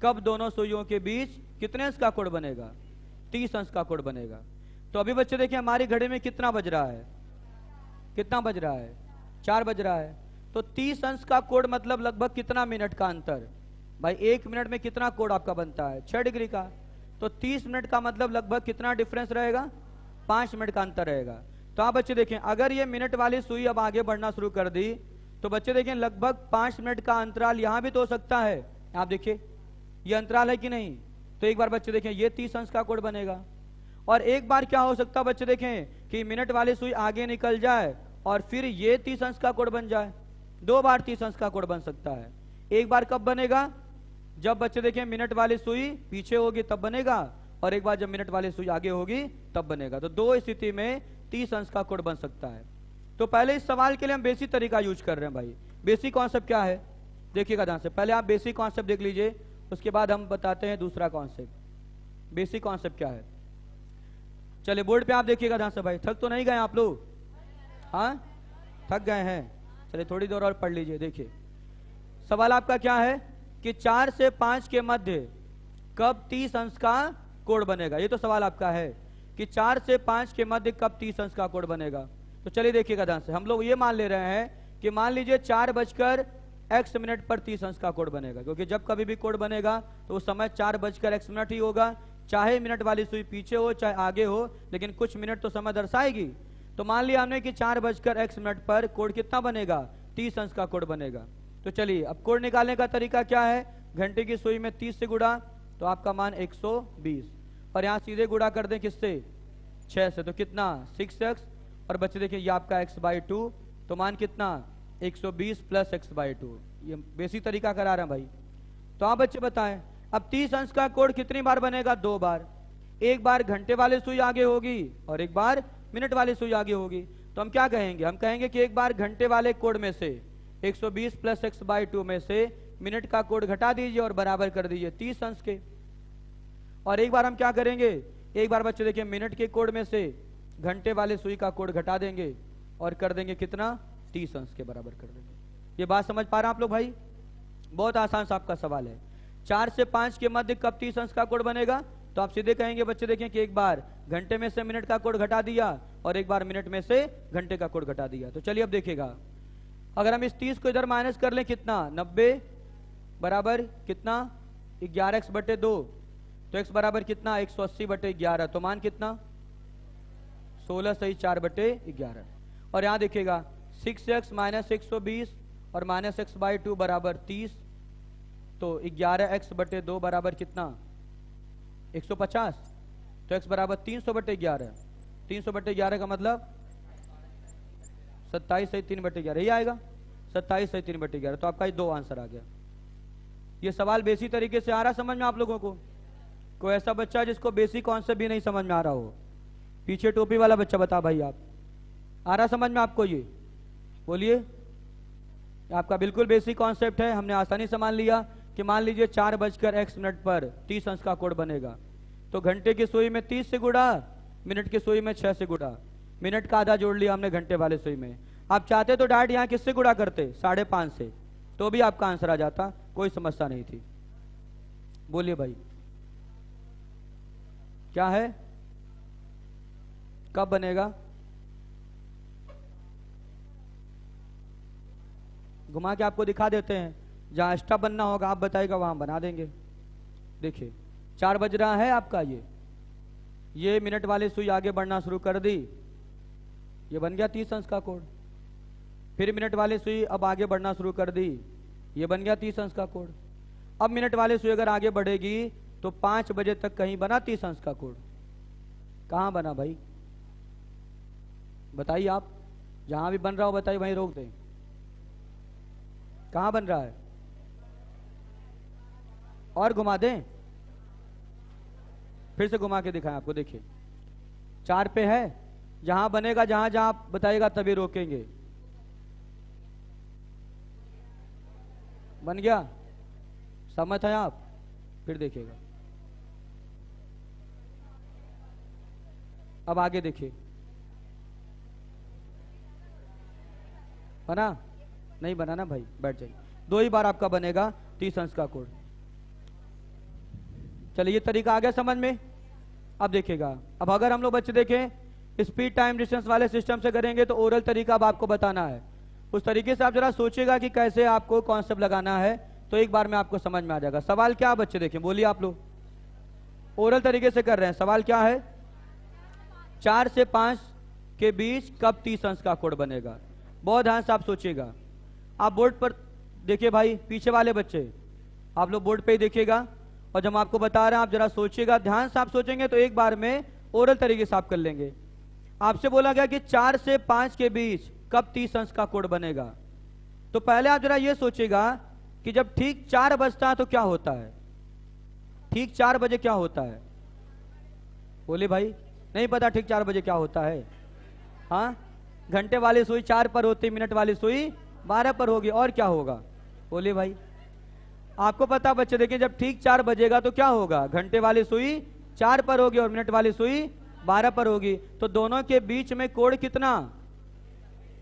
A: कब दोनों सुइयों के बीच कितने अंश का कोण बनेगा? 30 अंश का कोण बनेगा। तो अभी बच्चे देखिए हमारी घड़ी में कितना बज रहा है? कितना बज रहा है? 4 बज रहा है। तो 30 अंश का कोण मतलब लगभग कितना मिनट का अंतर? भाई 1 मिनट में कितना कोण आपका बनता है? 6 डिग्री का। तो 30 मिनट का मतलब लगभग कितना डिफरेंस रहेगा? 5 मिनट का अंतर रहेगा। तो आप बच्चे देखें, अगर ये मिनट वाली सुई अब आगे बढ़ना शुरू कर दी तो बच्चे देखें लगभग 5 मिनट का अंतराल यहां भी तो हो सकता है। आप देखिए ये अंतराल है कि नहीं? तो एक बार बच्चे देखें ये 30 अंश का कोण बनेगा। और एक बार क्या हो सकता है बच्चे देखें कि मिनट वाली सुई आगे निकल जाए और फिर ये 30 अंश का कोण बन जाए। 2 बार 30 अंश का कोण बन सकता है। एक बार कब बनेगा? जब बच्चे देखें मिनट वाली सुई पीछे होगी तब बनेगा, और एक बार जब मिनट वाली सुई आगे होगी तब बनेगा। तो 2 स्थिति में 30 अंश का कोण बन सकता है। तो पहले इस सवाल के लिए हम बेसिक तरीका यूज कर रहे हैं भाई। बेसिक कॉन्सेप्ट क्या है देखिएगा ध्यान से। पहले आप बेसिक कॉन्सेप्ट देख लीजिए, उसके बाद हम बताते हैं दूसरा कॉन्सेप्ट। बेसिक कॉन्सेप्ट क्या है? चलिए बोर्ड पे आप देखिएगा ध्यान से भाई। थक तो नहीं गए आप लोग? हाँ थक गए हैं? चलिए थोड़ी देर और पढ़ लीजिए। देखिए सवाल आपका क्या है कि 4 से 5 के मध्य कब 30 अंश का कोण बनेगा। ये तो सवाल आपका है कि 4 से 5 के मध्य कब 30 अंश का कोण बनेगा। तो चलिए देखिएगा ध्यान से। हम लोग ये मान ले रहे हैं कि मान लीजिए 4:x मिनट पर 30 अंश का कोण बनेगा, क्योंकि जब कभी भी कोण बनेगा तो उस समय 4:x मिनट ही होगा। चाहे मिनट वाली सुई पीछे हो चाहे आगे हो, लेकिन कुछ मिनट तो समय दर्शाएगी। तो मान लिया हमने कि 4:x मिनट पर कोण कितना बनेगा? 30 अंश का कोण बनेगा। तो चलिए अब कोण निकालने का तरीका क्या है? घंटे की सुई में 30 से गुणा तो आपका मान 120, और यहाँ सीधे गुणा कर दें किससे? 6 से। तो कितना? 6x। और बच्चे देखिए ये आपका x/2 तो मान कितना? 120 प्लस x/2। ये बेसिक तरीका करा रहे हैं भाई। तो आप बच्चे बताएं, अब 30 अंश का कोड कितनी बार बनेगा? 2 बार। एक बार घंटे वाली सुई आगे होगी और एक बार मिनट वाली सुई आगे होगी। तो हम क्या कहेंगे? हम कहेंगे कि एक बार घंटे वाले कोड में से 120 प्लस x/2 में से मिनट का कोड घटा दीजिए और बराबर कर दीजिए 30 अंश के। और एक बार हम क्या करेंगे? एक बार बच्चे देखिए मिनट के कोड में से घंटे वाले सुई का कोड घटा देंगे और कर देंगे कितना? 30 अंश के बराबर कर देंगे। ये बात समझ पा रहे हैं आप लोग भाई? बहुत आसान सा आपका सवाल है। 4 से 5 के मध्य कब 30 अंश का कोड बनेगा? तो आप सीधे कहेंगे बच्चे देखें कि एक बार घंटे में से मिनट का कोड घटा दिया और एक बार मिनट में से घंटे का कोड घटा दिया। तो चलिए अब देखिएगा, अगर हम इस 30 को इधर माइनस कर लें कितना? 90 बराबर कितना? 11x/2। तो x बराबर कितना? 180/11। तो मान कितना? 16 सही 4/11। और यहां देखिएगा 6x माइनस 120 और माइनस x/2 बराबर 30। तो 11x/2 बराबर कितना? 150। तो x बराबर 300/11। 300/11 का मतलब 27 सही 3/11 ही आएगा। 27 सही 3/11। तो आपका ये 2 आंसर आ गया। ये सवाल बेसिक तरीके से आ रहा समझ में आप लोगों को? कोई ऐसा बच्चा जिसको बेसिक कॉन्सेप्ट भी नहीं समझ में आ रहा हो? पीछे टोपी वाला बच्चा बता भाई, आप आ रहा समझ में आपको? ये बोलिए। आपका बिल्कुल बेसिक कॉन्सेप्ट है। हमने आसानी से मान लिया कि मान लीजिए 4:x पर 30 अंश का कोड बनेगा। तो घंटे की सुई में 30 से गुड़ा, मिनट की सुई में 6 से गुड़ा। मिनट का आधा जोड़ लिया हमने घंटे वाले सुई में। आप चाहते तो डायरेक्ट यहाँ किससे गुड़ा करते? 5.5 से, तो भी आपका आंसर आ जाता, कोई समस्या नहीं थी। बोलिए भाई, क्या है? कब बनेगा? घुमा के आपको दिखा देते हैं। जहां एक्स्ट्रा बनना होगा आप बताइएगा, वहां बना देंगे। देखिए 4 बज रहा है आपका। ये मिनट वाली सुई आगे बढ़ना शुरू कर दी, ये बन गया 30 अंश का कोड। फिर मिनट वाली सुई अब आगे बढ़ना शुरू कर दी, ये बन गया 30 अंश का कोड। अब मिनट वाली सुई अगर आगे बढ़ेगी तो 5 बजे तक कहीं बना 30 अंश का कोड? कहां बना भाई? बताइए आप। जहां भी बन रहा हो बताइए, वहीं रोक दें। कहां बन रहा है? और घुमा दें? फिर से घुमा के दिखाएं आपको। देखिए 4 पे है, जहां बनेगा, जहां जहां आप बताइएगा तभी रोकेंगे। बन गया? सहमत है आप? फिर देखिएगा, अब आगे देखिए। बना? नहीं बना ना भाई, बैठ जाइए। 2 ही बार आपका बनेगा 30 अंश का कोड। चलिए ये तरीका आ गया समझ में? अब देखिएगा, अब अगर हम लोग बच्चे देखें स्पीड टाइम डिस्टेंस वाले सिस्टम से करेंगे तो ओरल तरीका अब आपको बताना है। उस तरीके से आप जरा सोचिएगा कि कैसे आपको कॉन्सेप्ट लगाना है, तो एक बार में आपको समझ में आ जाएगा। सवाल क्या बच्चे देखें, बोलिए आप लोग। ओरल तरीके से कर रहे हैं। सवाल क्या है? 4 से 5 के बीच कब 30 अंश का कोड बनेगा? बहुत ध्यान से आप सोचिएगा। आप बोर्ड पर देखिए भाई, पीछे वाले बच्चे आप लोग बोर्ड पे ही देखिएगा, और जब आपको बता रहे हैं आप जरा सोचिएगा। ध्यान से आप सोचेंगे तो एक बार में ओरल तरीके से आप कर लेंगे। आपसे बोला गया कि 4 से 5 के बीच कब 30 अंश का कोड बनेगा। तो पहले आप जरा ये सोचिएगा कि जब ठीक 4 बजता है तो क्या होता है? ठीक 4 बजे क्या होता है? बोले भाई, नहीं पता ठीक 4 बजे क्या होता है? हाँ, घंटे वाली सुई 4 पर होती, मिनट वाली सुई 12 पर होगी। और क्या होगा? बोले भाई, आपको पता बच्चे देखिए, जब ठीक 4 बजेगा तो क्या होगा? घंटे वाली सुई 4 पर होगी और मिनट वाली सुई 12 पर होगी। तो दोनों के बीच में कोड कितना?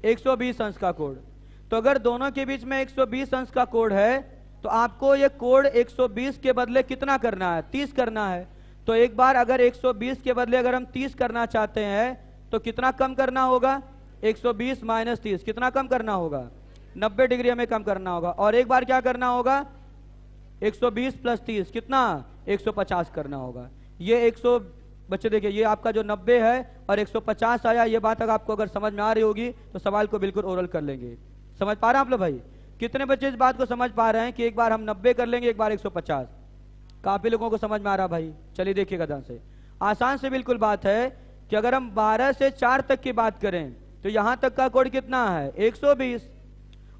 A: 120 अंश का कोड। तो अगर दोनों के बीच में 120 अंश का कोड है तो आपको ये कोड 120 के बदले कितना करना है? 30 करना है। तो एक बार अगर 120 के बदले अगर हम 30 करना चाहते हैं तो कितना कम करना होगा? 120 माइनस 30 कितना कम करना होगा? 90 डिग्री हमें कम करना होगा। और एक बार क्या करना होगा? 120 प्लस 30 कितना? 150 करना होगा। ये 100 बच्चे देखिए, ये आपका जो 90 है और 150 आया, ये बात अगर आपको अगर समझ में आ रही होगी तो सवाल को बिल्कुल ओरल कर लेंगे। समझ पा रहे हैं आप लोग भाई? कितने बच्चे इस बात को समझ पा रहे हैं कि एक बार हम 90 कर लेंगे, एक बार 150? काफी लोगों को समझ में आ रहा भाई। चलिए देखिएगा ध्यान से। आसान से बिल्कुल बात है कि अगर हम 12 से 4 तक की बात करें तो यहां तक का कोड कितना है? 120।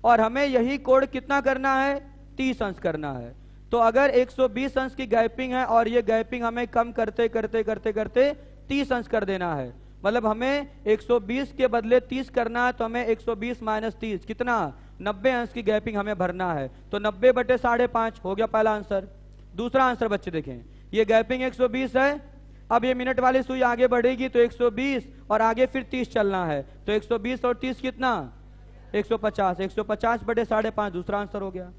A: और हमें यही कोड कितना करना है, 30 अंश करना है। तो अगर 120 अंश की गैपिंग है और ये गैपिंग हमें कम करते करते करते करते 30 अंश कर देना है, मतलब हमें 120 के बदले 30 करना है, तो हमें 120 माइनस 30 कितना, 90 अंश की गैपिंग हमें भरना है। तो 90 बटे 5.5 हो गया पहला आंसर। दूसरा आंसर बच्चे देखें, ये गैपिंग 120 है, अब ये मिनट वाली सुई आगे बढ़ेगी तो 120 और आगे फिर 30 चलना है, तो 120 और 30 कितना, 150, 150 बटे 5.5 दूसरा आंसर हो गया।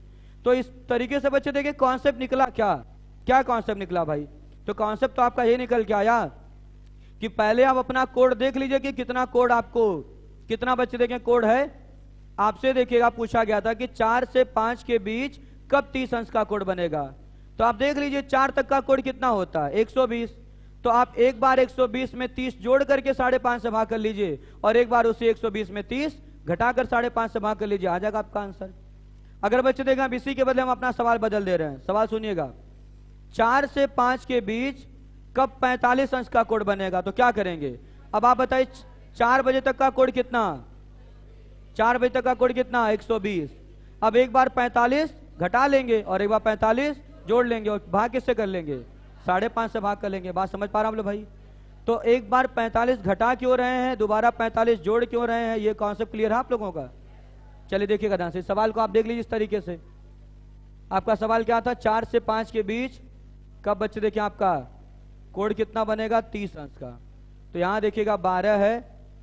A: तो इस तरीके से बच्चे देखें कॉन्सेप्ट निकला क्या, क्या कॉन्सेप्ट निकला भाई, तो कॉन्सेप्ट तो आपका ये निकल के आया कि पहले आप अपना कोड देख लीजिए कि कितना कोड आपको, कितना बच्चे देखें कोड है। आपसे देखिएगा पूछा गया था कि 4 से 5 के बीच कब 30 अंश का कोड बनेगा, तो आप देख लीजिए 4 तक का कोड कितना होता है, 120। तो आप एक बार 120 में 30 जोड़ करके 5.5 से भाग कर लीजिए और एक बार उसी 120 में 30 घटाकर 5.5 से भाग कर लीजिए, आ जाएगा आपका आंसर। अगर बच्चे देखें अब इसी के बदले हम अपना सवाल बदल दे रहे हैं, सवाल सुनिएगा, 4 से 5 के बीच कब 45 अंश का कोड बनेगा, तो क्या करेंगे। अब आप बताइए 4 बजे तक का कोड कितना, 4 बजे तक का कोड कितना, 120। अब एक बार 45 घटा लेंगे और एक बार 45 जोड़ लेंगे और भाग किससे कर लेंगे, 5.5 से भाग कर लेंगे। बात समझ पा रहा हम लोग भाई। तो एक बार 45 घटा क्यों रहे हैं, दोबारा 45 जोड़ क्यों रहे हैं, ये कॉन्सेप्ट क्लियर है आप लोगों का। चलिए देखिएगा ध्यान से सवाल को आप देख लीजिए इस तरीके से। आपका सवाल क्या था, 4 से 5 के बीच कब बच्चे देखिए आपका कोड कितना बनेगा, 30 अंश का। तो यहां देखिएगा 12 है,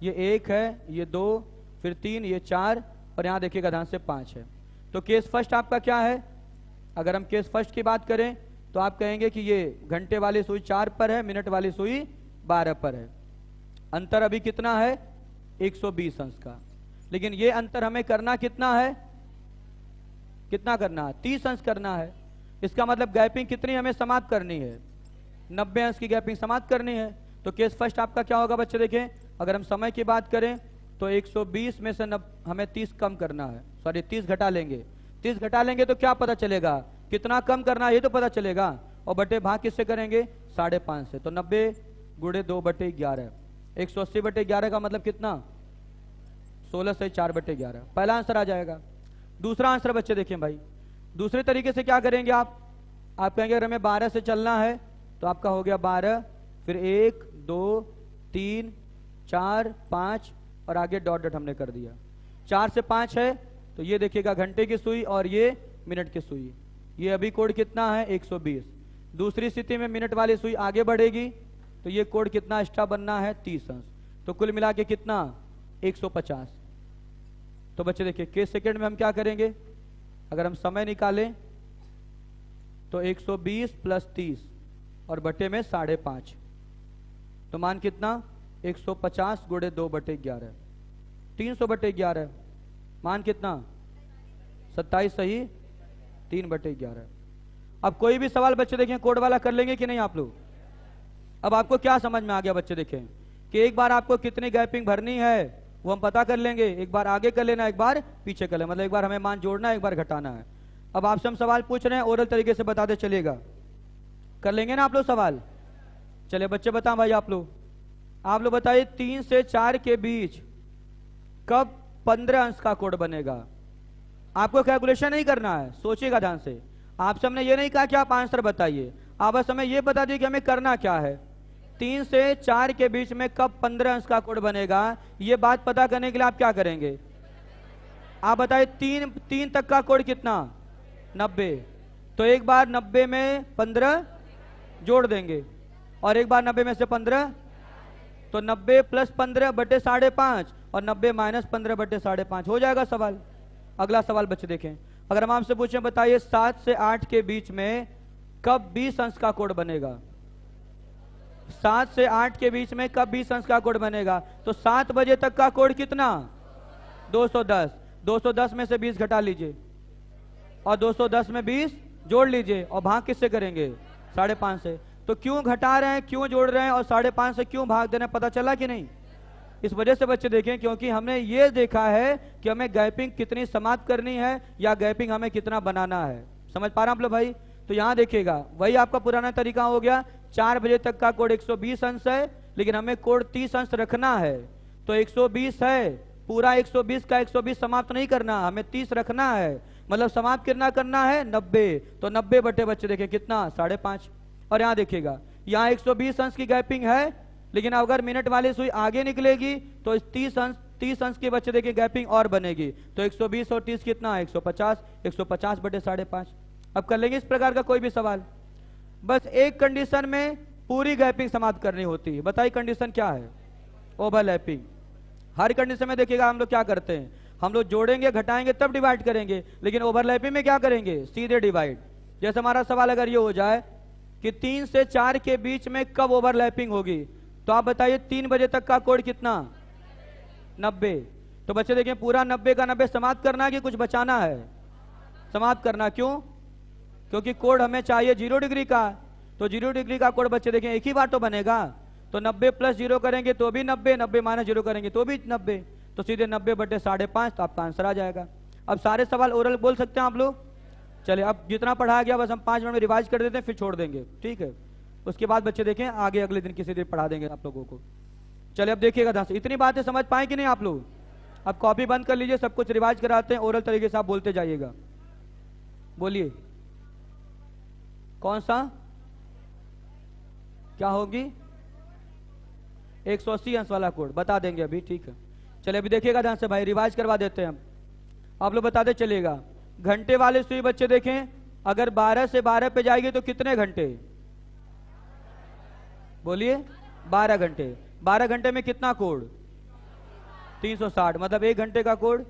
A: ये 1 है, ये 2, फिर 3, ये 4 और यहां देखिएगा ध्यान से 5 है। तो केस फर्स्ट आपका क्या है, अगर हम केस फर्स्ट की बात करें तो आप कहेंगे कि ये घंटे वाली सुई 4 पर है, मिनट वाली सुई 12 पर है। अंतर अभी कितना है, 120 अंश का। लेकिन ये अंतर हमें करना कितना है, कितना करना है, 30 अंश करना है। इसका मतलब गैपिंग कितनी हमें समाप्त करनी है, 90 अंश की गैपिंग समाप्त करनी है। तो केस फर्स्ट आपका क्या होगा बच्चे देखें, अगर हम समय की बात करें तो 120 में से हमें 30 कम करना है, सॉरी 30 घटा लेंगे। 30 घटा लेंगे तो क्या पता चलेगा, कितना कम करना है ये तो पता चलेगा, और बटे भाग किससे करेंगे, 5.5 से। तो 90 गुणे 2 बटे 11, 180 बटे 11 का मतलब कितना, 16 से 4 बटे 11, पहला आंसर आ जाएगा। दूसरा आंसर बच्चे देखें भाई, दूसरे तरीके से क्या करेंगे आप कहेंगे अगर हमें 12 से चलना है तो आपका हो गया 12, फिर 1 2 3 4 5 और आगे डॉट डॉट हमने कर दिया। 4 से 5 है तो ये देखिएगा घंटे की सुई और ये मिनट की सुई, ये अभी कोड कितना है, 120। दूसरी स्थिति में मिनट वाली सुई आगे बढ़ेगी तो ये कोड कितना एक्स्ट्रा बनना है, 30 अंश। तो कुल मिला के कितना, 150। तो बच्चे देखिए केस सेकंड में हम क्या करेंगे, अगर हम समय निकालें तो 120 प्लस 30 और बटे में 5.5, तो मान कितना, 150 गुणे 2 बटे 11, 300 बटे 11, मान कितना, 27 सही, 3 बटे 11। अब कोई भी सवाल बच्चे देखें कोड वाला कर लेंगे कि नहीं आप लोग। अब आपको क्या समझ में आ गया बच्चे देखें कि एक बार आपको कितनी गैपिंग भरनी है वो हम पता कर लेंगे, एक बार आगे कर लेना, एक बार पीछे कर लेना, मतलब एक बार हमें मान जोड़ना है, एक बार घटाना है। अब आपसे हम सवाल पूछ रहे हैं, ओरल तरीके से बताते चलिएगा, कर लेंगे ना आप लोग सवाल। चलिए बच्चे बताएं भाई, आप लोग बताइए 3 से 4 के बीच कब 15 अंश का कोड बनेगा। आपको कैलकुलेशन नहीं करना है, सोचिएगा ध्यान से। आपसे हमने ये नहीं कहा कि आप आंसर बताइए, आप बस हमें ये बता दिए कि हमें करना क्या है। 3 से 4 के बीच में कब 15 अंश का कोड बनेगा, ये बात पता करने के लिए आप क्या करेंगे, आप बताइए 3 तक का कोड कितना, 90। तो एक बार 90 में 15 जोड़ देंगे और एक बार 90 में से 15, तो 90 प्लस 15 बटे 5.5 और 90 माइनस 15 बटे 5.5 हो जाएगा सवाल। अगला सवाल बच्चे देखें, अगर हम आपसे पूछें बताइए 7 से 8 के बीच में कब 20 अंश का कोड बनेगा, 7 से 8 के बीच में कब 20 अंश का कोड बनेगा, तो 7 बजे तक का कोड कितना, 210। 210 में से 20 घटा लीजिए और 210 में 20 जोड़ लीजिए और भाग किससे करेंगे, 5.5 से। तो क्यों घटा रहे हैं, क्यों जोड़ रहे हैं और 5.5 से क्यों भाग दे रहे हैं, पता चला कि नहीं। इस वजह से बच्चे देखें क्योंकि हमने ये देखा है कि हमें गैपिंग कितनी समाप्त करनी है या गैपिंग हमें कितना बनाना है। समझ पा रहे हैं आप लोग भाई। तो यहां देखिएगा वही आपका पुराना तरीका हो गया, 4 बजे तक का कोड 120 अंश है लेकिन हमें कोड 30 अंश रखना है, तो 120 है पूरा 120 का 120 समाप्त नहीं करना, हमें 30 रखना है, मतलब समाप्त कितना करना है 90। तो 90 बटे बच्चे देखें कितना 5.5। और यहाँ देखिएगा यहाँ 120 अंश की गैपिंग है, लेकिन अगर मिनट वाली सुई आगे निकलेगी तो इस 30 अंश के बच्चे देखिए गैपिंग और बनेगी। तो 120 और 30 कितना 150, 150 बटे 5.5। अब कर लेंगे इस प्रकार का कोई भी सवाल। बस एक कंडीशन में पूरी गैपिंग समाप्त करनी होती है। बताइए कंडीशन क्या है? ओवरलैपिंग। हर कंडीशन में देखिएगा हम लोग क्या करते हैं, हम लोग जोड़ेंगे घटाएंगे तब डिवाइड करेंगे, लेकिन ओवरलैपिंग में क्या करेंगे सीधे डिवाइड। जैसे हमारा सवाल अगर ये हो जाए कि 3 से 4 के बीच में कब ओवरलैपिंग होगी, तो आप बताइए 3 बजे तक का कोड कितना 90। तो बच्चे देखिए पूरा 90 का 90 समाप्त करना है कि कुछ बचाना है? समाप्त करना। क्यों? क्योंकि कोड हमें चाहिए 0 डिग्री का, तो 0 डिग्री का कोड बच्चे देखें एक ही बार तो बनेगा। तो 90 प्लस 0 करेंगे तो भी 90, 90 माइनस 0 करेंगे तो भी 90, तो सीधे 90 बटे 5.5 तो आपका आंसर आ जाएगा। अब सारे सवाल ओरल बोल सकते हैं आप लोग। चलिए अब जितना पढ़ाया गया बस हम 5 मिनट में रिवाइज कर देते हैं, फिर छोड़ देंगे, ठीक है? उसके बाद बच्चे देखें आगे अगले दिन किसी दिन पढ़ा देंगे आप लोगों को। चलिए अब देखिएगा ध्यान से, इतनी बातें समझ पाए कि नहीं आप लोग? अब कॉपी बंद कर लीजिए, सब कुछ रिवाइज कराते हैं, ओरल तरीके से आप बोलते जाइएगा। बोलिए कौन सा क्या होगी? 180 अंश वाला कोड बता देंगे अभी, ठीक है? चलिए अभी देखिएगा ध्यान से भाई, रिवाइज करवा देते हैं हम। आप लोग बताते चलिएगा। घंटे वाले सुई बच्चे देखें अगर 12 से 12 पे जाएगी तो कितने घंटे? बोलिए 12 घंटे। 12 घंटे में कितना कोड? 360, मतलब 1 घंटे का कोड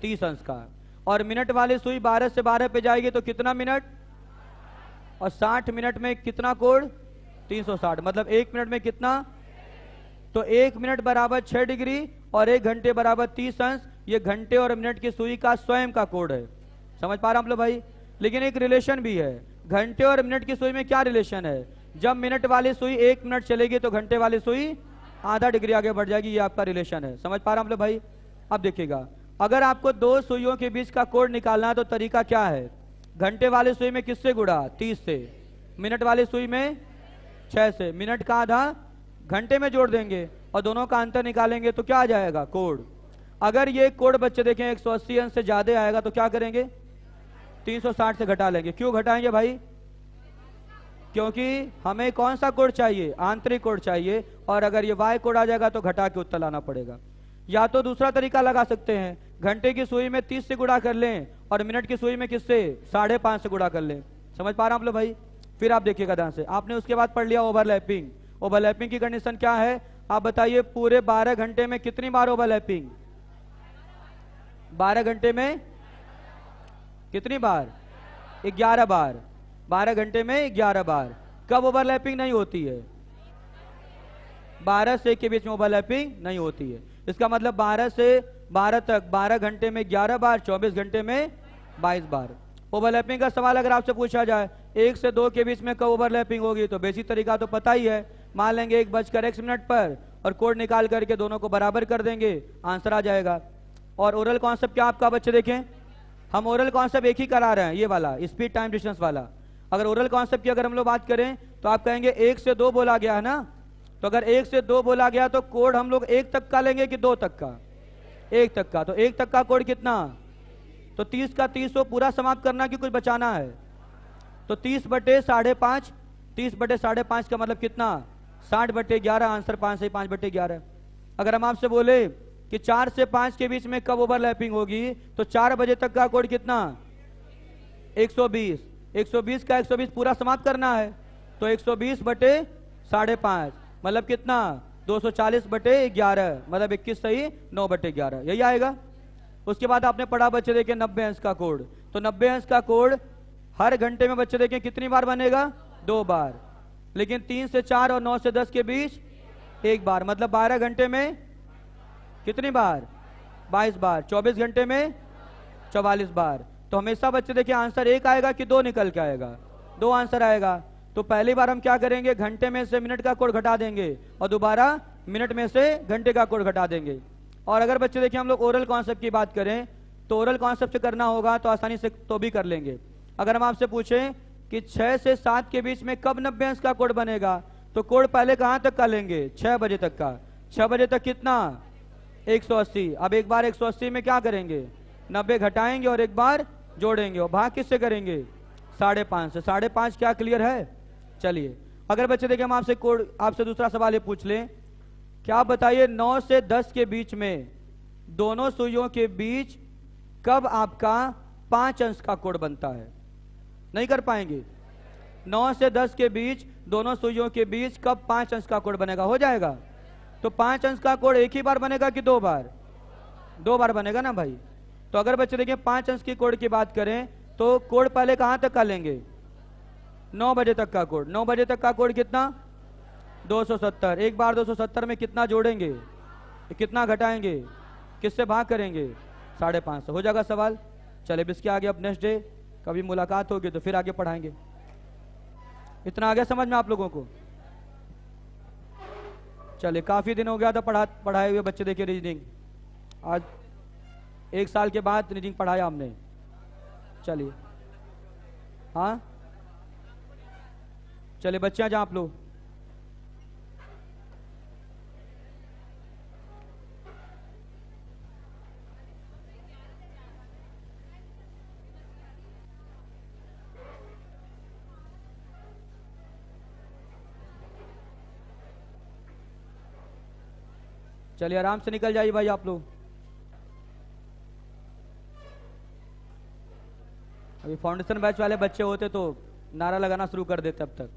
A: 30 अंश का। और मिनट वाली सुई 12 से 12 पे जाएगी तो कितना मिनट? और 60 मिनट में कितना कोड? 360, मतलब 1 मिनट में कितना? तो 1 मिनट बराबर 6 डिग्री और 1 घंटे बराबर 30 अंश। ये घंटे और मिनट की सुई का स्वयं का कोड है। समझ पा रहे हैं आप लोग भाई? लेकिन एक रिलेशन भी है। घंटे और मिनट की सुई में क्या रिलेशन है? जब मिनट वाली सुई 1 मिनट चलेगी तो घंटे वाली सुई आधा डिग्री आगे बढ़ जाएगी, ये आपका रिलेशन है। समझ पा रहे हैं आप लोग भाई? अब देखिएगा, अगर आपको दो सुइयों के बीच का कोड निकालना है तो तरीका क्या है? घंटे वाली सुई में किससे गुणा? 30 से। मिनट वाली सुई में 6 से। मिनट का आधा घंटे में जोड़ देंगे और दोनों का अंतर निकालेंगे तो क्या आ जाएगा? कोड। अगर ये कोड बच्चे देखें 180 अंश से ज्यादा आएगा तो क्या करेंगे? 360 से घटा लेंगे। क्यों घटाएंगे भाई? क्योंकि हमें कौन सा कोड चाहिए? आंतरिक कोड चाहिए। और अगर ये वाई कोड आ जाएगा तो घटा के उत्तर लाना पड़ेगा। या तो दूसरा तरीका लगा सकते हैं, घंटे की सुई में 30 से गुणा कर लें और मिनट की सुई में किससे? 5.5 से गुणा कर लें। समझ पा रहे हैं आप लोग भाई? फिर आप देखिएगा ध्यान से, आपने उसके बाद पढ़ लिया ओवरलैपिंग। ओवरलैपिंग की कंडीशन क्या है आप बताइए? पूरे 12 घंटे में कितनी बार ओवरलैपिंग? 12 घंटे में कितनी बार? 11 बार। 12 घंटे में 11 बार। कब ओवरलैपिंग नहीं होती है? 12 से 1 के बीच में ओवरलैपिंग नहीं होती है। इसका मतलब 12 से 12 तक 12 घंटे में 11 बार, 24 घंटे में 22 बार। ओवरलैपिंग का सवाल अगर आपसे पूछा जाए 1 से 2 के बीच में कब ओवरलैपिंग होगी, तो बेसिक तरीका तो पता ही है। मान लेंगे 1 मिनट पर और कोड निकाल करके दोनों को बराबर कर देंगे, आंसर आ जाएगा। और ओरल कॉन्सेप्ट क्या आपका बच्चे देखें, हम ओरल कॉन्सेप्ट एक ही करा रहे हैं, ये वाला स्पीड टाइम डिस्टेंस वाला। अगर ओरल कॉन्सेप्ट की अगर हम लोग बात करें तो आप कहेंगे 1 से 2 बोला गया है ना, तो अगर 1 से 2 बोला गया तो कोड हम लोग 1 तक का लेंगे कि 2 तक का? 1 तक का। तो 1 तक का कोड कितना? तो 30 का 30 हो पूरा समाप्त करना कि कुछ बचाना है? तो 30 बटे 5.5, 30 बटे 5.5 का मतलब कितना? 60 बटे 11। आंसर 5 से 5 बटे 11। अगर हम आपसे बोले कि 4 से 5 के बीच में कब ओवरलैपिंग होगी, तो 4 बजे तक का कोड कितना? 120। 120 का 120 पूरा समाप्त करना है, तो 120 बटे 5.5 मतलब कितना? 240 बटे 11, मतलब 21 सही 9 बटे 11, यही आएगा। उसके बाद आपने पढ़ा बच्चे देखें 90 अंश का कोड। तो 90 अंश का कोड हर घंटे में बच्चे देखें कितनी बार बनेगा? 2 बार। लेकिन 3 से 4 और 9 से 10 के बीच 1 बार, मतलब 12 घंटे में कितनी बार? 22 बार। 24 घंटे में 44 बार। तो हमेशा बच्चे देखिए आंसर 1 आएगा कि 2 निकल के आएगा? 2 आंसर आएगा। तो पहली बार हम क्या करेंगे? घंटे में से मिनट का कोड घटा देंगे और दोबारा मिनट में से घंटे का कोड घटा देंगे। और अगर बच्चे देखिए हम लोग ओरल कॉन्सेप्ट की बात करें तो ओरल कॉन्सेप्ट से करना होगा तो आसानी से तो भी कर लेंगे। अगर हम आपसे पूछें कि 6 से 7 के बीच में कब 90 अंश का कोड बनेगा, तो कोड पहले कहां तक का लेंगे? 6 बजे तक का। 6 बजे तक कितना? 180। अब एक बार 180 में क्या करेंगे, 90 घटाएंगे और एक बार जोड़ेंगे, और भाग किससे करेंगे, 5.5 से। 5.5 क्या क्लियर है। चलिए अगर बच्चे देखिए हम आपसे कोड, आपसे दूसरा सवाल ये पूछ लें, क्या बताइए 9 से 10 के बीच में, दोनों सुइयों के बीच कब आपका 5 अंश का कोण बनता है। नहीं कर पाएंगे। 9 से 10 के बीच दोनों सुइयों के बीच कब 5 अंश का कोण बनेगा, हो जाएगा। तो 5 अंश का कोण एक ही बार बनेगा कि 2 बार, 2 बार बनेगा ना भाई। तो अगर बच्चे देखिए 5 अंश की कोण की बात करें तो कोण पहले कहां तक का लेंगे, 9 बजे तक का कोण। 9 बजे तक का कोण कितना, 270। एक बार 270 में कितना जोड़ेंगे, कितना घटाएंगे, किससे भाग करेंगे, 5.5 से। हो जाएगा सवाल। चले इसके आगे अब नेक्स्ट डे कभी मुलाकात होगी तो फिर आगे पढ़ाएंगे। इतना आ गया समझ में आप लोगों को। चलिए काफी दिन हो गया था पढ़ाए हुए बच्चे देखिए रीजनिंग, आज 1 साल के बाद रीजनिंग पढ़ाया हमने। चलिए हाँ चलिए बच्चे आ जाओ आप लोग। चलिए आराम से निकल जाइए भाई आप लोग। अभी फाउंडेशन बैच वाले बच्चे होते तो नारा लगाना शुरू कर देते अब तक।